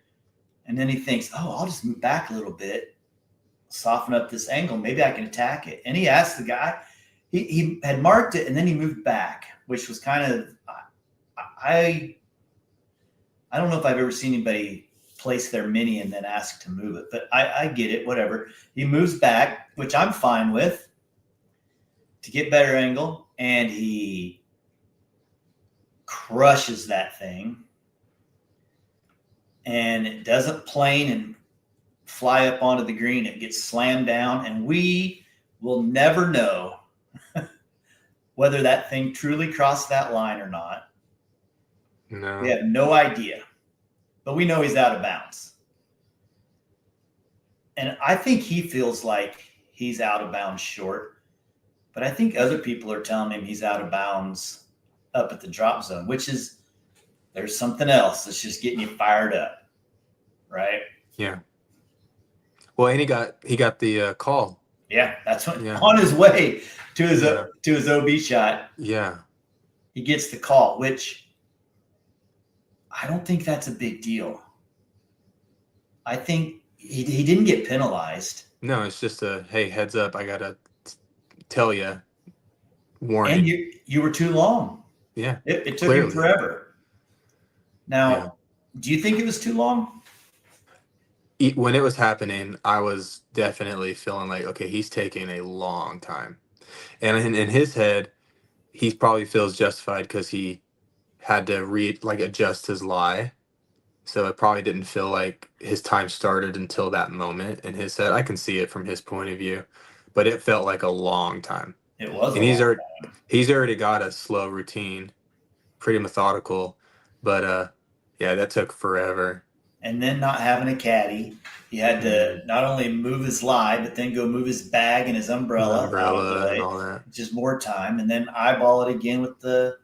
And then he thinks, I'll just move back a little bit, soften up this angle. Maybe I can attack it. And he asked the guy. He had marked it, and then he moved back, which was kind of I don't know if I've ever seen anybody place their mini and then ask to move it, but I get it, whatever. He moves back, which I'm fine with, to get better angle, and he crushes that thing, and it doesn't plane and fly up onto the green. It gets slammed down, and we will never know whether that thing truly crossed that line or not. No. We have no idea, but we know he's out of bounds. And I think he feels like he's out of bounds short, but I think other people are telling him he's out of bounds up at the drop zone, which is, there's something else that's just getting you fired up, right? Yeah. Well, and he got the call. Yeah, that's what, on his way to his OB shot. Yeah. He gets the call, which I don't think that's a big deal. I think he didn't get penalized. No, it's just a, hey, heads up, I gotta tell you, warning. And you were too long. Yeah, it took him forever. Now, do you think it was too long? When it was happening, I was definitely feeling like, okay, he's taking a long time. And in his head, he probably feels justified because he had to adjust his lie. So it probably didn't feel like his time started until that moment in his head. I can see it from his point of view, but it felt like a long time. It was, and he's already got a slow routine, pretty methodical, but yeah, that took forever. And then not having a caddy, he had to not only move his lie, but then go move his bag and his umbrella and all that. Just more time, and then eyeball it again with the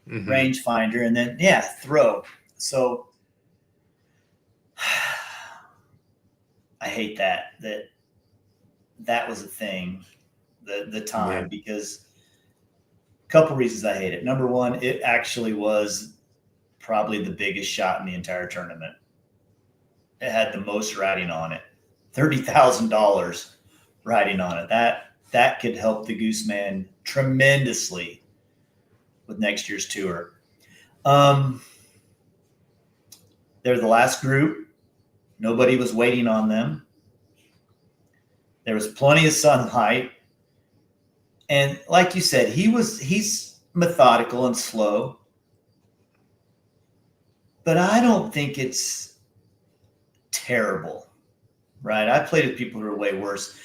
rangefinder, and then throw. So I hate that was a thing, the time, because a couple reasons I hate it. Number one, it actually was probably the biggest shot in the entire tournament. It had the most riding on it, $30,000 riding on it. That could help the Gooseman tremendously with next year's tour. They're the last group. Nobody was waiting on them. There was plenty of sunlight. And like you said, he's methodical and slow. But I don't think it's terrible, right? I played with people who are way worse.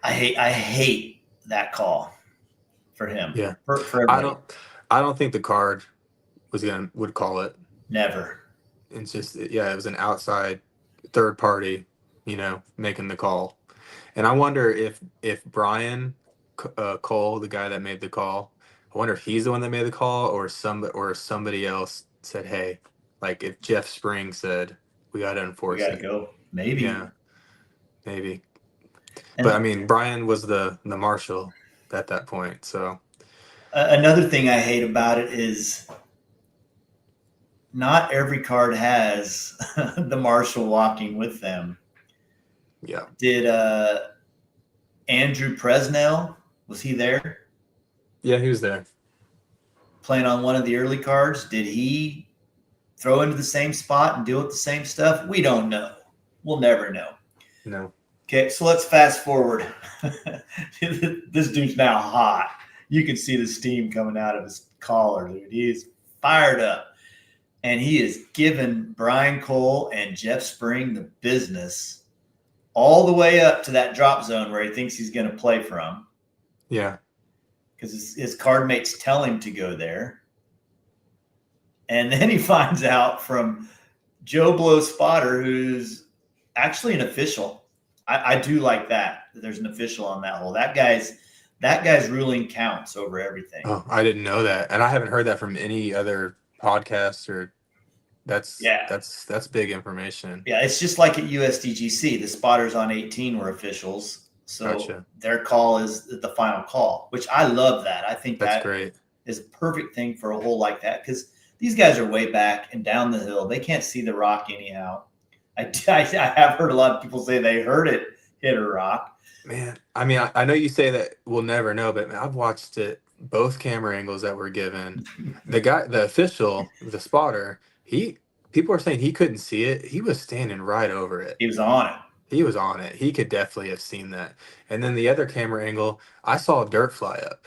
I hate that call for him. Yeah. For everybody. I don't think the card would call it. Never. It's just, it was an outside third party, making the call. And I wonder if Brian Cole, the guy that made the call, I wonder if he's the one that made the call, or somebody else said, hey, like if Jeff Spring said, we got to enforce it. We got to go. Maybe. Yeah, maybe. But I mean, Brian was the marshal at that point. So another thing I hate about it is not every card has the marshal walking with them. Yeah. Did Andrew Presnell, was he there? Yeah, he was there. Playing on one of the early cards. Did he throw into the same spot and deal with the same stuff? We don't know. We'll never know. No. Okay, so let's fast forward. This dude's now hot. You can see the steam coming out of his collar, dude. He is fired up. And he is giving Brian Cole and Jeff Spring the business all the way up to that drop zone where he thinks he's going to play from. Yeah. Because his card mates tell him to go there. And then he finds out from Joe Blow Spotter, who's actually an official. I do like that there's an official on that hole. That guy's ruling counts over everything. Oh, I didn't know that. And I haven't heard that from any other podcast, or that's big information. Yeah, it's just like at USDGC. The spotters on 18 were officials. So Their call is the final call, which I love that. I think that's great. Is a perfect thing for a hole like that, because these guys are way back and down the hill. They can't see the rock anyhow. I have heard a lot of people say they heard it hit a rock. Man, I mean, I know you say that we'll never know, but man, I've watched it, both camera angles that were given. The official, the spotter, people are saying he couldn't see it. He was standing right over it. He was on it. He was on it. He could definitely have seen that. And then the other camera angle, I saw dirt fly up.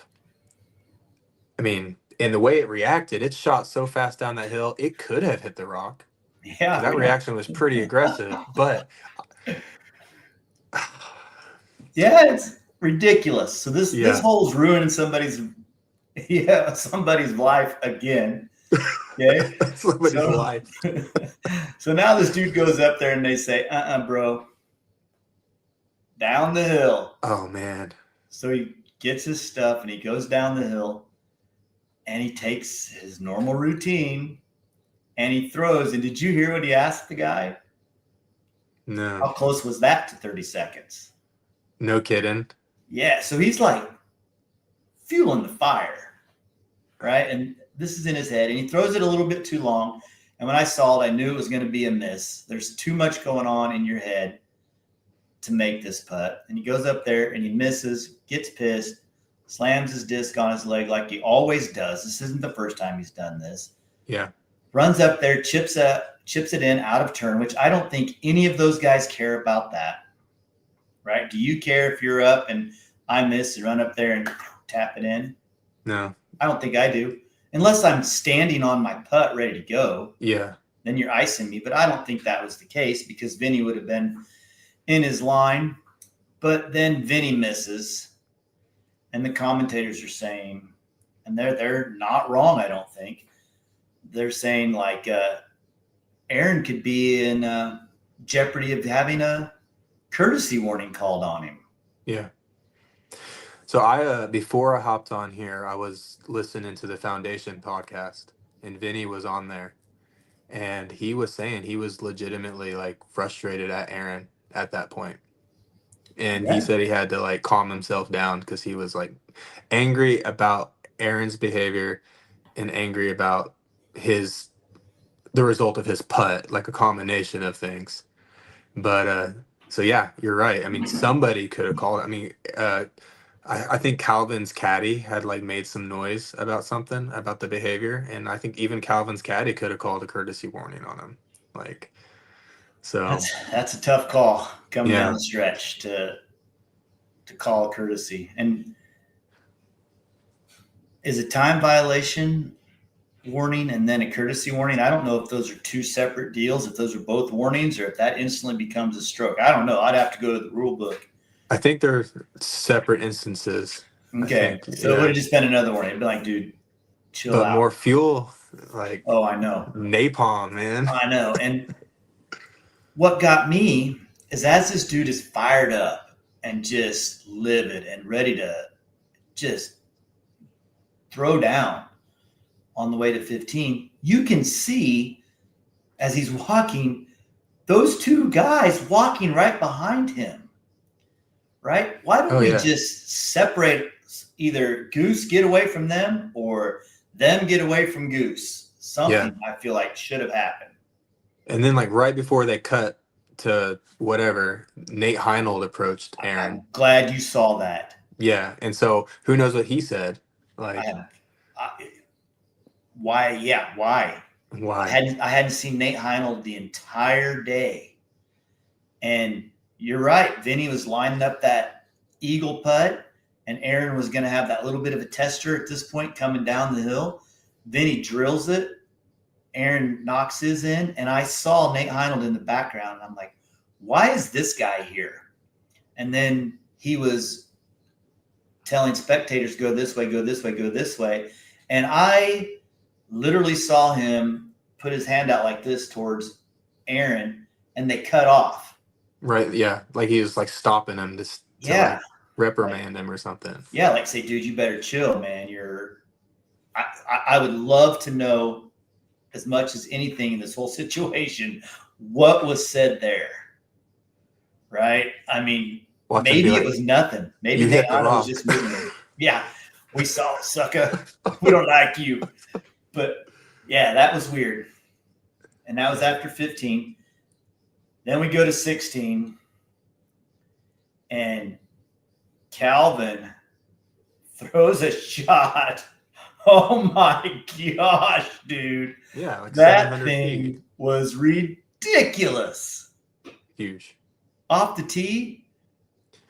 I mean, and the way it reacted, it shot so fast down that hill, it could have hit the rock because Yeah, that reaction was pretty aggressive. But yeah, it's ridiculous. So this yeah, hole's ruining somebody's life again. Okay, somebody's life. So now this dude goes up there and they say, bro, down the hill. Oh man. So he gets his stuff and he goes down the hill and he takes his normal routine and he throws. And did you hear what he asked the guy? No. How close was that to 30 seconds? No kidding. Yeah. So he's like fueling the fire, right? And this is in his head and he throws it a little bit too long. And when I saw it, I knew it was going to be a miss. There's too much going on in your head to make this putt. And he goes up there and he misses, gets pissed, slams his disc on his leg like he always does. This isn't the first time he's done this. Yeah. Runs up there, chips it in out of turn, which I don't think any of those guys care about that. Right? Do you care if you're up and I miss and run up there and tap it in? No. I don't think I do. Unless I'm standing on my putt ready to go. Yeah. Then you're icing me. But I don't think that was the case because Vinny would have been in his line. But then Vinny misses. And the commentators are saying, and they're not wrong, I don't think. They're saying like Aaron could be in jeopardy of having a courtesy warning called on him. Yeah. So I before I hopped on here, I was listening to the Foundation podcast, and Vinny was on there, and he was saying he was legitimately like frustrated at Aaron at that point. And he said he had to like calm himself down because he was like angry about Aaron's behavior and angry about the result of his putt, like a combination of things. But so yeah, you're right. I mean, somebody could have called. I mean, I think Calvin's caddy had like made some noise about something about the behavior, and I think even Calvin's caddy could have called a courtesy warning on him. Like, so that's a tough call coming Yeah. down the stretch to call a courtesy. And is a time violation warning and then a courtesy warning? I don't know if those are two separate deals, if those are both warnings, or if that instantly becomes a stroke. I don't know. I'd have to go to the rule book. I think they're separate instances. Okay, so it would have just been another warning. It'd be like, dude, chill But out. more fuel, like Oh, I know. napalm, man. I know. And what got me is as this dude is fired up and just livid and ready to just throw down on the way to 15, you can see as he's walking, those two guys walking right behind him. Right? Why don't we just separate, either Goose get away from them or them get away from Goose? Something I feel like should have happened. And then like right before they cut to whatever, Nate Heinold approached Aaron. I'm glad you saw that. Yeah, and so who knows what he said? Like, why? Yeah, why? Why? I hadn't seen Nate Heinold the entire day, and you're right. Vinny was lining up that eagle putt, and Aaron was going to have that little bit of a tester at this point coming down the hill. Vinny drills it. Aaron knocks his in, and I saw Nate Heinold in the background. And I'm like, why is this guy here? And then he was telling spectators, go this way, go this way, go this way. And I literally saw him put his hand out like this towards Aaron, and they cut off. Right, yeah. Like he was like stopping him to like reprimand him or something. Yeah, like say, dude, you better chill, man. I would love to know as much as anything in this whole situation, what was said there. Right? I mean, maybe it was nothing. Maybe Nate was just moving. Yeah, we saw it, sucker. We don't like you. But yeah, that was weird. And that was after 15. Then we go to 16. and Calvin throws a shot. Oh my gosh, dude. Yeah, like That 700 thing feet. was ridiculous. Huge. Off the tee,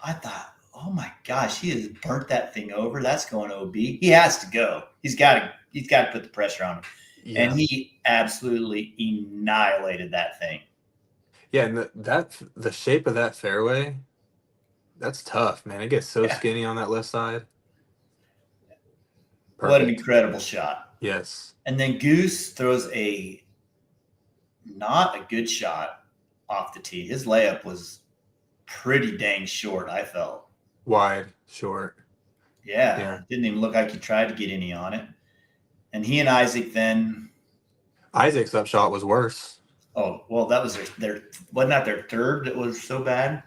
I thought, oh my gosh, he has burnt that thing over. That's going OB. He has to go. He's got to put the pressure on him. Yeah. And he absolutely annihilated that thing. Yeah, and the shape of that fairway, that's tough, man. It gets so Yeah. skinny on that left side. What an Perfect. incredible shot. Yes. And then Goose throws not a good shot off the tee. His layup was pretty dang short, I felt. Wide, short. Yeah. Yeah. Didn't even look like he tried to get any on it. And he and Isaac then. Isaac's upshot was worse. Oh, well, that was their wasn't that their third that was so bad?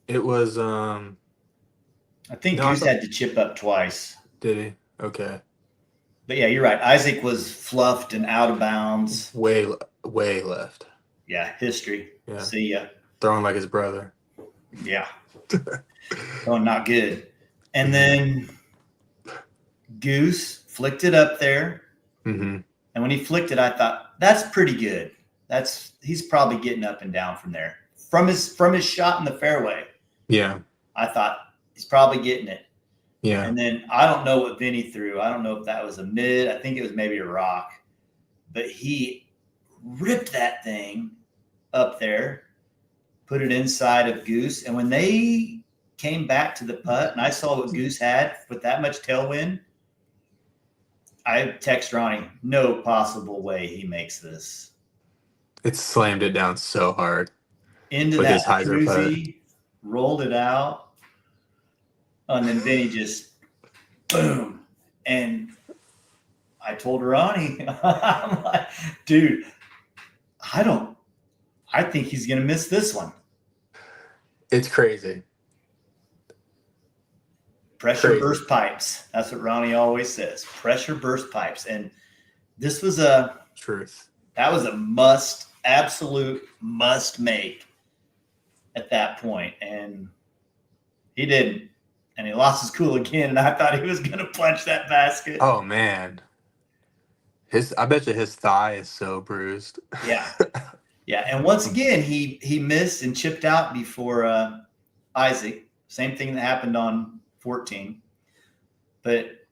It was I think No, I Goose thought- had to chip up twice. did he? Okay. But yeah, you're right. Isaac was fluffed and out of bounds. Way left. Yeah, history. Yeah. See ya. Throwing like his brother. Yeah. Oh, not good. And then Goose flicked it up there. Mm-hmm. And when he flicked it, I thought, that's pretty good. He's probably getting up and down from there. From his shot in the fairway, Yeah. I thought he's probably getting it. Yeah. And then I don't know what Vinny threw. I don't know if that was a mid. I think it was maybe a rock. But he ripped that thing up there, put it inside of Goose. And when they came back to the putt and I saw what Goose had with that much tailwind, I text Ronnie, no possible way he makes this. It slammed it down so hard. Into With that his hyzer cruisy, rolled it out, and then Vinny just boom. And I told Ronnie, I'm like, dude, I think he's gonna miss this one. It's crazy. Pressure Crazy. burst pipes. That's what Ronnie always says. Pressure burst pipes. And this was Truth. that was a absolute must make at that point. And he didn't. And he lost his cool again. And I thought he was going to punch that basket. Oh man. I bet you his thigh is so bruised. Yeah. Yeah. And once again, he missed and chipped out before Isaac. Same thing that happened on 14. But,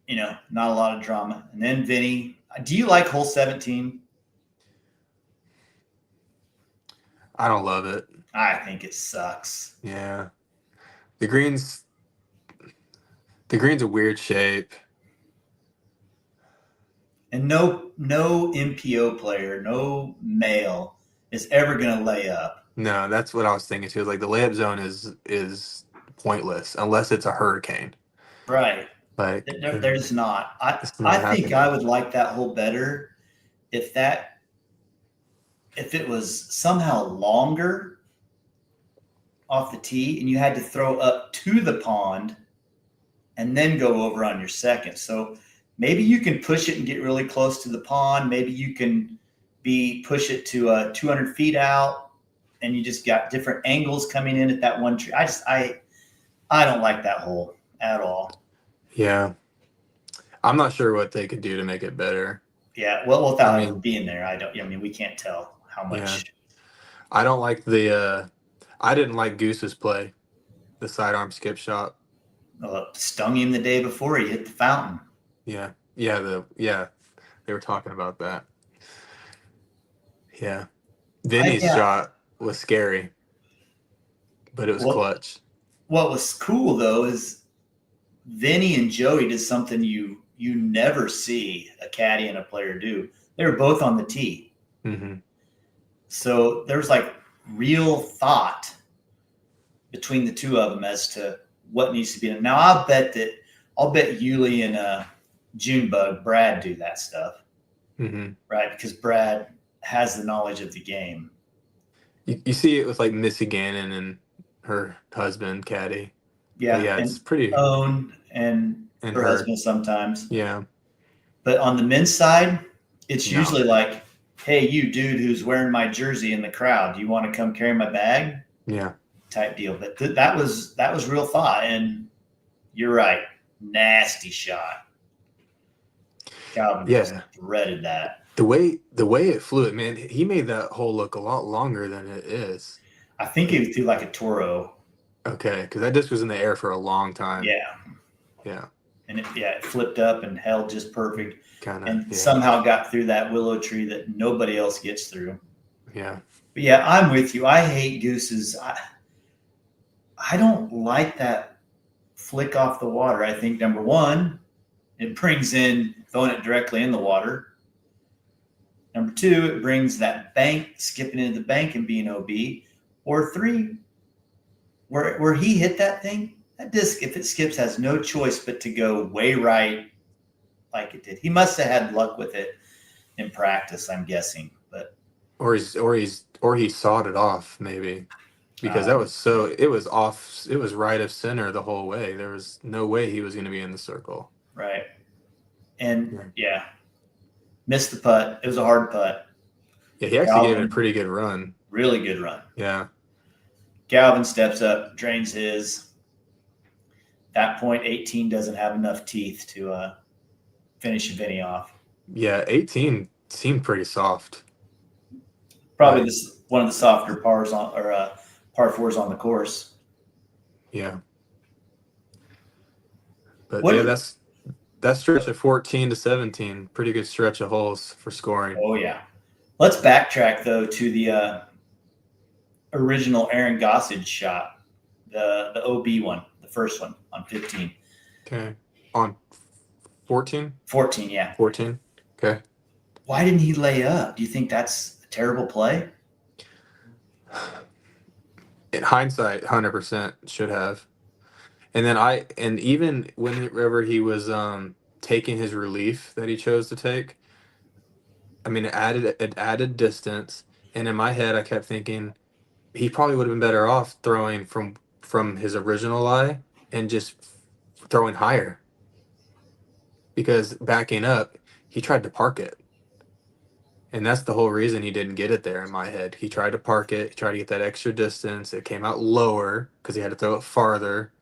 not a lot of drama. And then Vinny, do you like hole 17? I don't love it. I think it sucks. Yeah. The green's a weird shape. And no MPO player, no male is ever going to lay up. No, that's what I was thinking too. Like the layup zone is pointless unless it's a hurricane. Right. Like They're just not. I not think happening. I would like that hole better if it was somehow longer off the tee and you had to throw up to the pond and then go over on your second. So maybe you can push it and get really close to the pond. Maybe you can push it to 200 feet out and you just got different angles coming in at that one tree. I don't like that hole at all. Yeah. I'm not sure what they could do to make it better. Yeah, well, without it being there, we can't tell how much. Yeah. I don't like I didn't like Goose's play, the sidearm skip shot. Stung him the day before he hit the fountain. Yeah. They were talking about that. Yeah. Vinny's shot was scary, but it was clutch. What was cool though is Vinny and Joey did something you never see a caddy and a player do. They were both on the tee. Mm-hmm. So there was like real thought between the two of them as to what needs to be done. Now I'll bet Yuli and Junebug, Brad do that stuff. Mm-hmm. Right? Because Brad has the knowledge of the game. You see it with like Missy Gannon and her husband, Caddy. Yeah, it's pretty. Own and her husband sometimes. Yeah. But on the men's side, it's usually like, hey, you dude who's wearing my jersey in the crowd, do you want to come carry my bag? Yeah. type deal. But that was real thought, and you're right. Nasty shot. Calvin just Yeah. dreaded that. The way it flew, man, he made that hole look a lot longer than it is. I think he threw like a Toro. Okay, because that disc was in the air for a long time. Yeah. Yeah. And it flipped up and held just perfect. Kind of. And Yeah. somehow got through that willow tree that nobody else gets through. Yeah. But yeah, I'm with you. I hate gooses. I don't like that flick off the water. I think number one, it brings in throwing it directly in the water. Number two, it brings that bank skipping into the bank and being OB. Or three, where he hit that thing, that disc, if it skips, has no choice but to go way right like it did. He must have had luck with it in practice, I'm guessing. But or he sawed it off maybe, because that was it was off. It was right of center the whole way. There was no way he was going to be in the circle. Right. And missed the putt. It was a hard putt. Yeah, he actually gave it a pretty good run. Really good run. Yeah. Galvin steps up, drains his. That point, 18 doesn't have enough teeth to finish Vinny off. Yeah, 18 seemed pretty soft. Probably one of the softer par fours on the course. Yeah. But that's that stretch of 14 to 17, pretty good stretch of holes for scoring. Oh yeah. Let's backtrack though to the original Aaron Gossage shot, the OB one, the first one on 15. Okay. On 14? 14, yeah. 14. Okay. Why didn't he lay up? Do you think that's a terrible play? In hindsight, 100% should have. And then even whenever he was taking his relief that he chose to take, I mean, it added distance. And in my head, I kept thinking he probably would have been better off throwing from his original lie and just throwing higher. Because backing up, he tried to park it. And that's the whole reason he didn't get it there in my head. He tried to park it, he tried to get that extra distance. It came out lower because he had to throw it farther.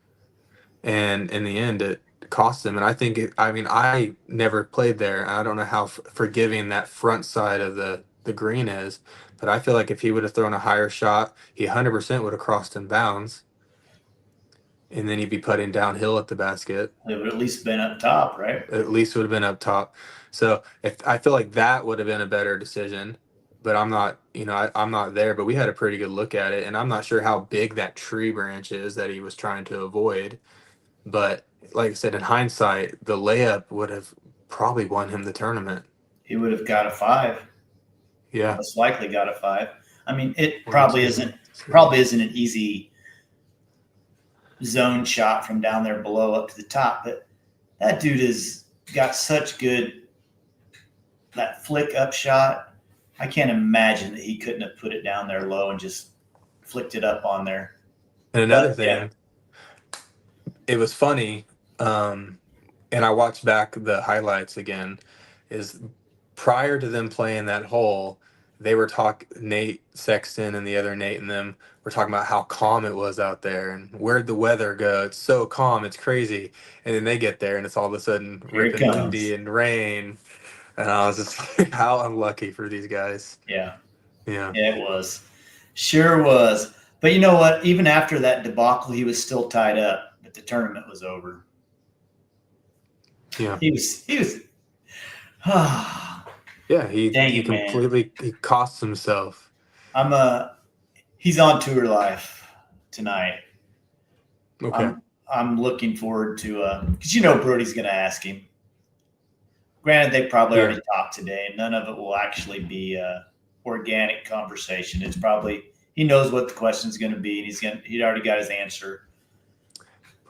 And in the end, it cost him. And I think, I never played there. I don't know how forgiving that front side of the green is. But I feel like if he would have thrown a higher shot, he 100% would have crossed in bounds. And then he'd be putting downhill at the basket. It would at least been up top, right? At least would have been up top. So I feel like that would have been a better decision. But I'm not, I'm not there. But we had a pretty good look at it. And I'm not sure how big that tree branch is that he was trying to avoid. But like I said, in hindsight, the layup would have probably won him the tournament. He would have got a 5. Yeah. Most likely got a 5. I mean, it probably isn't an easy zone shot from down there below up to the top, but that dude has got such good that flick up shot. I can't imagine that he couldn't have put it down there low and just flicked it up on there. And another thing, it was funny, and I watched back the highlights again, is prior to them playing that hole, they were Nate Sexton and the other Nate and them were talking about how calm it was out there and where'd the weather go. It's so calm, it's crazy. And then they get there and it's all of a sudden ripping windy and rain. And I was just like, how unlucky for these guys. Yeah. Yeah. Yeah, it was. Sure was. But you know what? Even after that debacle, he was still tied up, but the tournament was over. Yeah. He was yeah, he completely he cost himself. He's on tour life tonight. Okay. I'm looking forward to because Brody's going to ask him. Granted, they probably already talked today, and none of it will actually be organic conversation. It's probably he knows what the question is going to be, and he'd already got his answer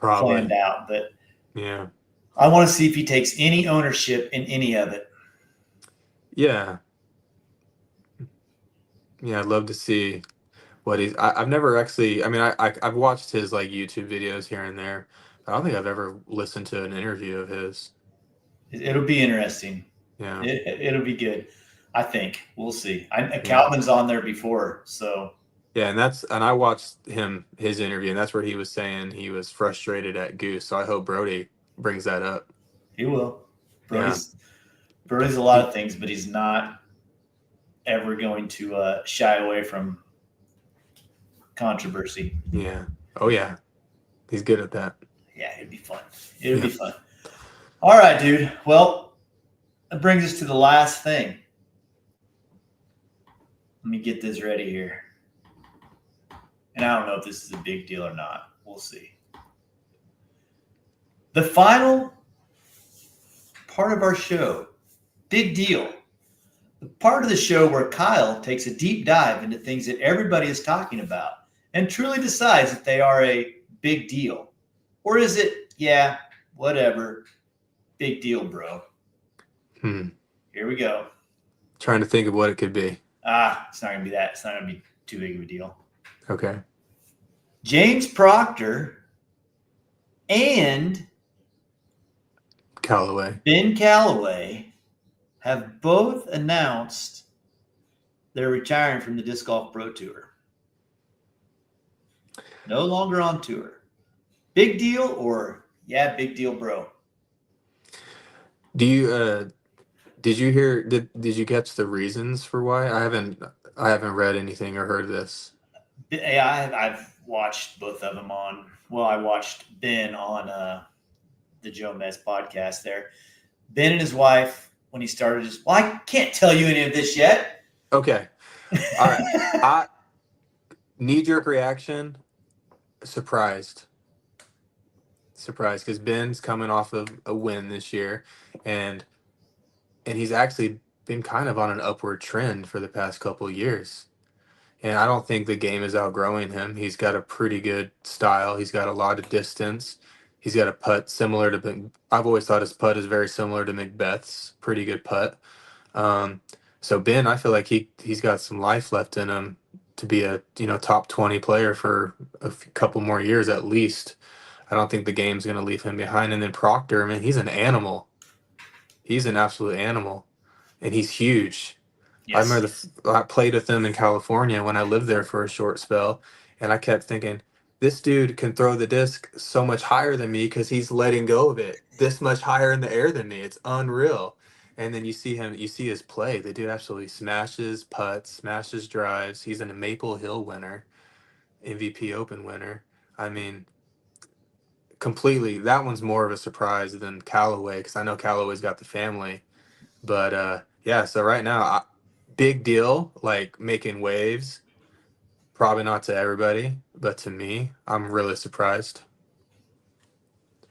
planned out. But yeah, I want to see if he takes any ownership in any of it. Yeah. Yeah, I'd love to see what I've never actually, I've watched his like YouTube videos here and there. I don't think I've ever listened to an interview of his. It'll be interesting. Yeah. It'll be good. I think we'll see. Calvin's on there before, so Yeah, and I watched his interview, and that's where he was saying he was frustrated at Goose. So I hope Brody brings that up. He will. Yeah. Brody's a lot of things, but he's not ever going to shy away from controversy. Yeah. Oh yeah. He's good at that. Yeah, it'd be fun. It would Yeah. be fun. All right, dude. Well, that brings us to the last thing. Let me get this ready here. And I don't know if this is a big deal or not. We'll see. The final part of our show, big deal. The part of the show where Kyle takes a deep dive into things that everybody is talking about and truly decides if they are a big deal. Or is it, yeah, whatever, big deal, bro. Here we go. Trying to think of what it could be. It's not going to be that. It's not going to be too big of a deal. Okay. James Proctor and Callaway. Ben Callaway have both announced they're retiring from the Disc Golf Pro Tour. No longer on tour. Big deal or, yeah, big deal, bro? Do you did you hear did you catch the reasons for why? I haven't read anything or heard this. Yeah, I've watched both of them on. Well, I watched Ben on the Joe Mez podcast. There, Ben and his wife when he started his. Well, I can't tell you any of this yet. Okay. All right. Knee-jerk reaction. Surprised because Ben's coming off of a win this year, and he's actually been kind of on an upward trend for the past couple of years. And I don't think the game is outgrowing him. He's got a pretty good style. He's got a lot of distance. He's got a putt similar to. I've always thought his putt is very similar to Macbeth's. Pretty good putt. So Ben, I feel like he's got some life left in him to be a top 20 player for couple more years at least. I don't think the game's going to leave him behind. And then Proctor, man, he's an animal. He's an absolute animal, and he's huge. I Yes. remember I played with him in California when I lived there for a short spell, and I kept thinking, this dude can throw the disc so much higher than me because he's letting go of it this much higher in the air than me. It's unreal. And then you see his play. The dude absolutely smashes putts, smashes drives. He's a Maple Hill winner, MVP Open winner. I mean, completely. That one's more of a surprise than Callaway because I know Callaway's got the family. But yeah, so right now, big deal, like making waves. Probably not to everybody, but to me, I'm really surprised.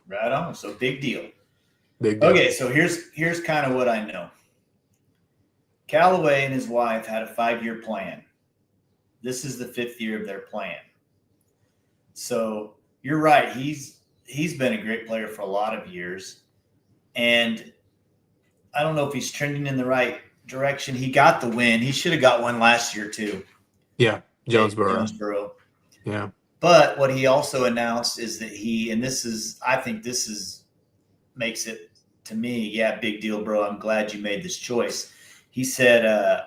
Right on. So big deal. Big deal. Okay, so here's kind of what I know. Callaway and his wife had a 5-year plan. This is the 5th year of their plan. So you're right. He's been a great player for a lot of years, and I don't know if he's trending in the right direction. He got the win. He should have got one last year too. Yeah, Jonesboro. Yeah. But what he also announced is that I think makes it to me, yeah, big deal, bro. I'm glad you made this choice. He said,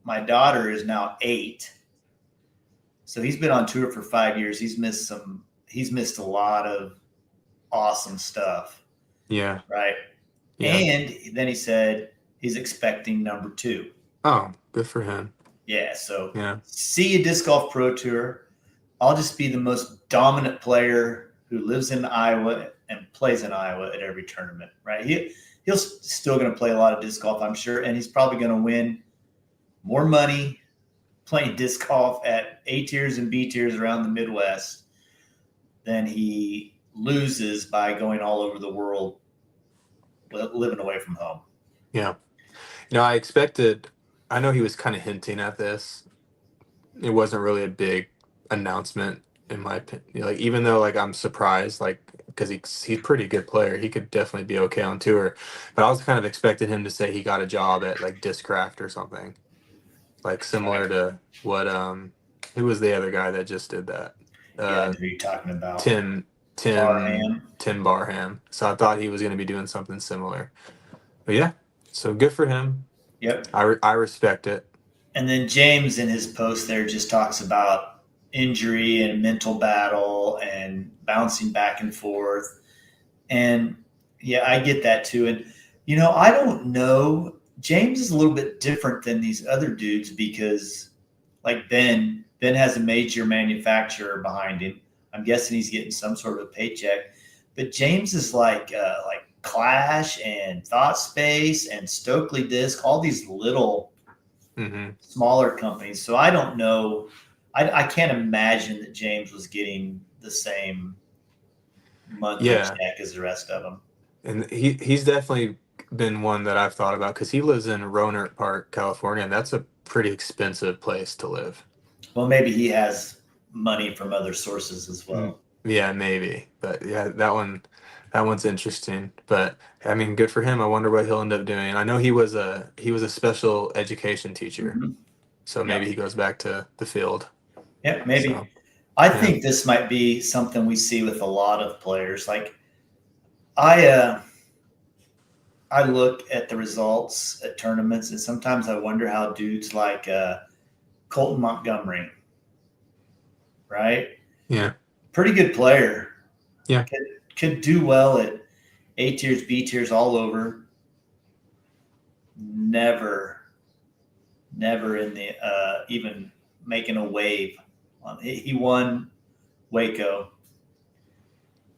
my daughter is now 8. So he's been on tour for 5 years. He's missed a lot of awesome stuff. Yeah. Right. Yeah. And then he said he's expecting number 2. Oh, good for him. Yeah. So yeah. See you Disc Golf Pro Tour. I'll just be the most dominant player who lives in Iowa and plays in Iowa at every tournament, right? He'll still going to play a lot of disc golf, I'm sure, and he's probably going to win more money playing disc golf at A tiers and B tiers around the Midwest than he loses by going all over the world living away from home. Yeah. I know he was kind of hinting at this. It wasn't really a big announcement in my opinion. Like, even though I'm surprised, because he's a pretty good player, he could definitely be okay on tour. But I was kind of expecting him to say he got a job at Discraft or something, similar to what who was the other guy that just did that? Who are you talking about? Tim Barham. So I thought he was going to be doing something similar. But yeah, so good for him. Yep. I respect it. And then James in his post there just talks about injury and mental battle and bouncing back and forth. And yeah, I get that too. And I don't know. James is a little bit different than these other dudes because like Ben has a major manufacturer behind him. I'm guessing he's getting some sort of a paycheck. But James is like Clash and Thought Space and Stokely Disc, all these little smaller companies. So I don't know. I can't imagine that James was getting the same monthly Yeah, check as the rest of them. and he's definitely been one that I've thought about because he lives in Rohnert Park, California, and that's a pretty expensive place to live. Well, maybe he has money from other sources as Mm, well. yeah, maybe, but yeah, that one's interesting. But I mean, good for him. I wonder what he'll end up doing. I know he was a special education teacher, Mm-hmm. so maybe Yep. he goes back to the field. Yep. Maybe. So I yeah, think this might be something we see with a lot of players. Like I, uh, I look at the results at tournaments, and sometimes I wonder how dudes like Colton Montgomery, right? yeah, Pretty good player, yeah. could do well at A tiers, B tiers, all over. Never, never in the even making a wave. He won Waco,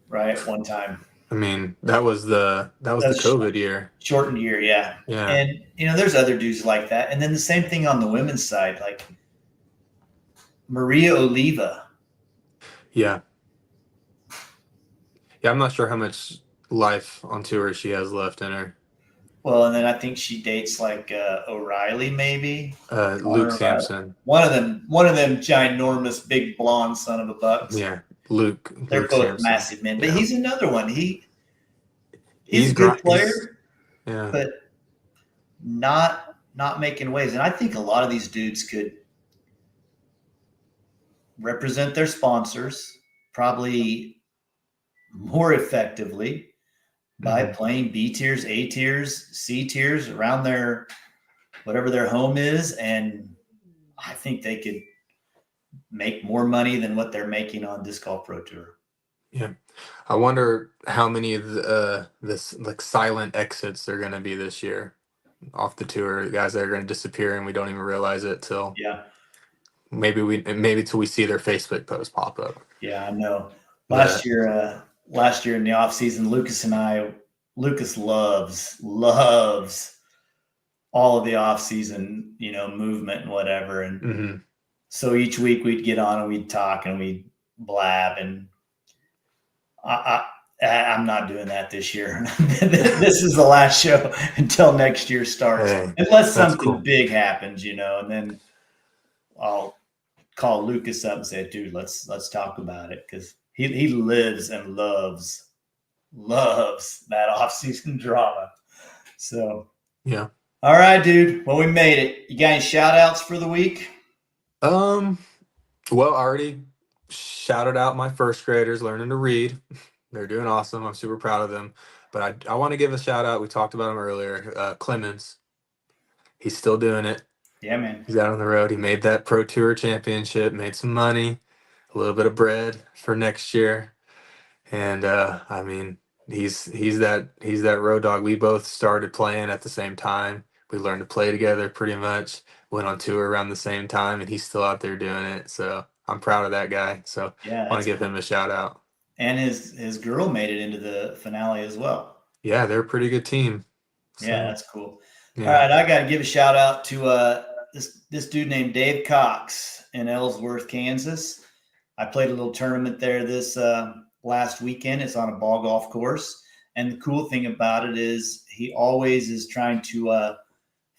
right? One time. I mean, that was That the was COVID year. shortened year, yeah. Yeah, And there's other dudes like that. And then the same thing on the women's side, like Maria Oliva. yeah, yeah. I'm not sure how much life on tour she has left in her. Well, and then I think she dates like O'Reilly, maybe Luke Connor O'Reilly. Sampson. One of them ginormous, big blonde son of a bucks. Yeah, Luke They're Luke both Sampson. massive men, but Yeah, he's another one. He's he's a good grind. He's player, yeah. but not making waves. And I think a lot of these dudes could represent their sponsors probably more effectively by hmm playing B tiers, A tiers, C tiers around their whatever their home is, and I think they could make more money than what they're making on Disc Golf Pro Tour. Yeah, I wonder how many of this like silent exits are going to be this year off the tour. Guys that are going to disappear and we don't even realize it till Yeah, maybe till we see their Facebook post pop up. yeah, I know. But Last year in the off season, Lucas loves all of the off season, movement and whatever. And mhm. so each week we'd get on and we'd talk and we'd blab. And I'm not doing that this year. This is the last show until next year starts, Hey, unless that's something cool. big happens, and then I'll call Lucas up and say, "Dude, let's talk about it," because he lives and loves that off season drama. So, Yeah. all right, dude. Well, we made it. You got any shout outs for the week? Um. Well, I already shouted out my first graders learning to read. They're doing awesome. I'm super proud of them. But I want to give a shout out. We talked about him earlier. Clemens. He's still doing it. Yeah, man. He's out on the road. He made that Pro Tour championship, made some money, a little bit of bread for next year. And I mean, he's that road dog. We both started playing at the same time. We learned to play together pretty much. Went on tour around the same time, and he's still out there doing it. So I'm proud of that guy. So Yeah, I want that's to give cool. him a shout out. And his girl made it into the finale as well. Yeah, they're a pretty good team. Yeah, So that's cool. All yeah, right, I got to give a shout out to this dude named Dave Cox in Ellsworth, Kansas. I played a little tournament there this last weekend. It's on a ball golf course, and the cool thing about it is he always is trying to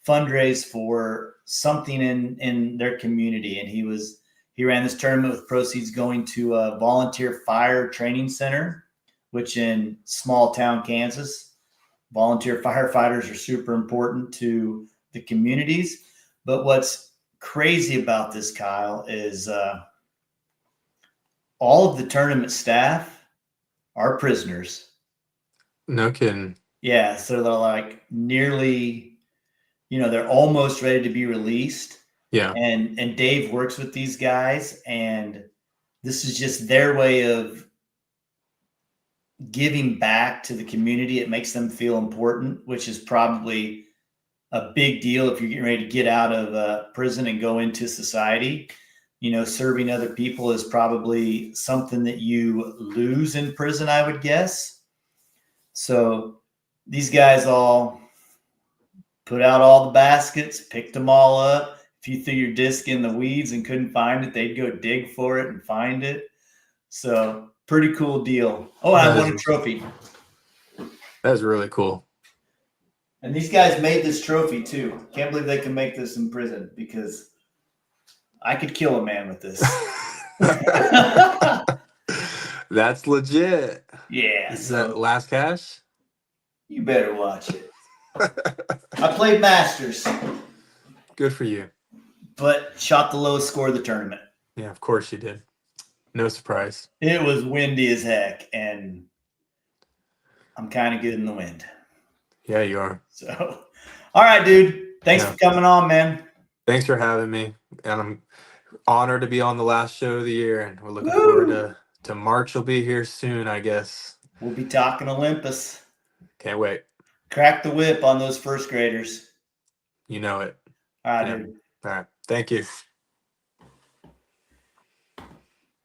fundraise for something in their community. And he ran this tournament with proceeds going to a volunteer fire training center, which in small town Kansas, volunteer firefighters are super important to the communities. But what's crazy about this, Kyle, is all of the tournament staff are prisoners. no kidding. Yeah, so they're like nearly, they're almost ready to be released. Yeah. And Dave works with these guys, and this is just their way of giving back to the community. It makes them feel important, which is probably a big deal if you're getting ready to get out of prison and go into society. You know, serving other people is probably something that you lose in prison, I would guess. So these guys all put out all the baskets, picked them all up. If you threw your disc in the weeds and couldn't find it, they'd go dig for it and find it. So pretty cool deal. Oh, and I won a trophy. That is really cool. And these guys made this trophy too. Can't believe they can make this in prison, because I could kill a man with this. That's legit. Yeah. Is that Last Cash? You better watch it. I played Masters. Good for you. But shot the lowest score of the tournament. Yeah, of course you did. No surprise. It was windy as heck, and I'm kind of good in the wind. Yeah, you are. So, all right, dude. Thanks for coming on, man. Thanks for having me. And I'm honored to be on the last show of the year, and we're looking forward to March. Will be here soon, I guess. We'll be talking Olympus. Can't wait. Crack the whip on those first graders. You know it. All right, dude. All right. Thank you.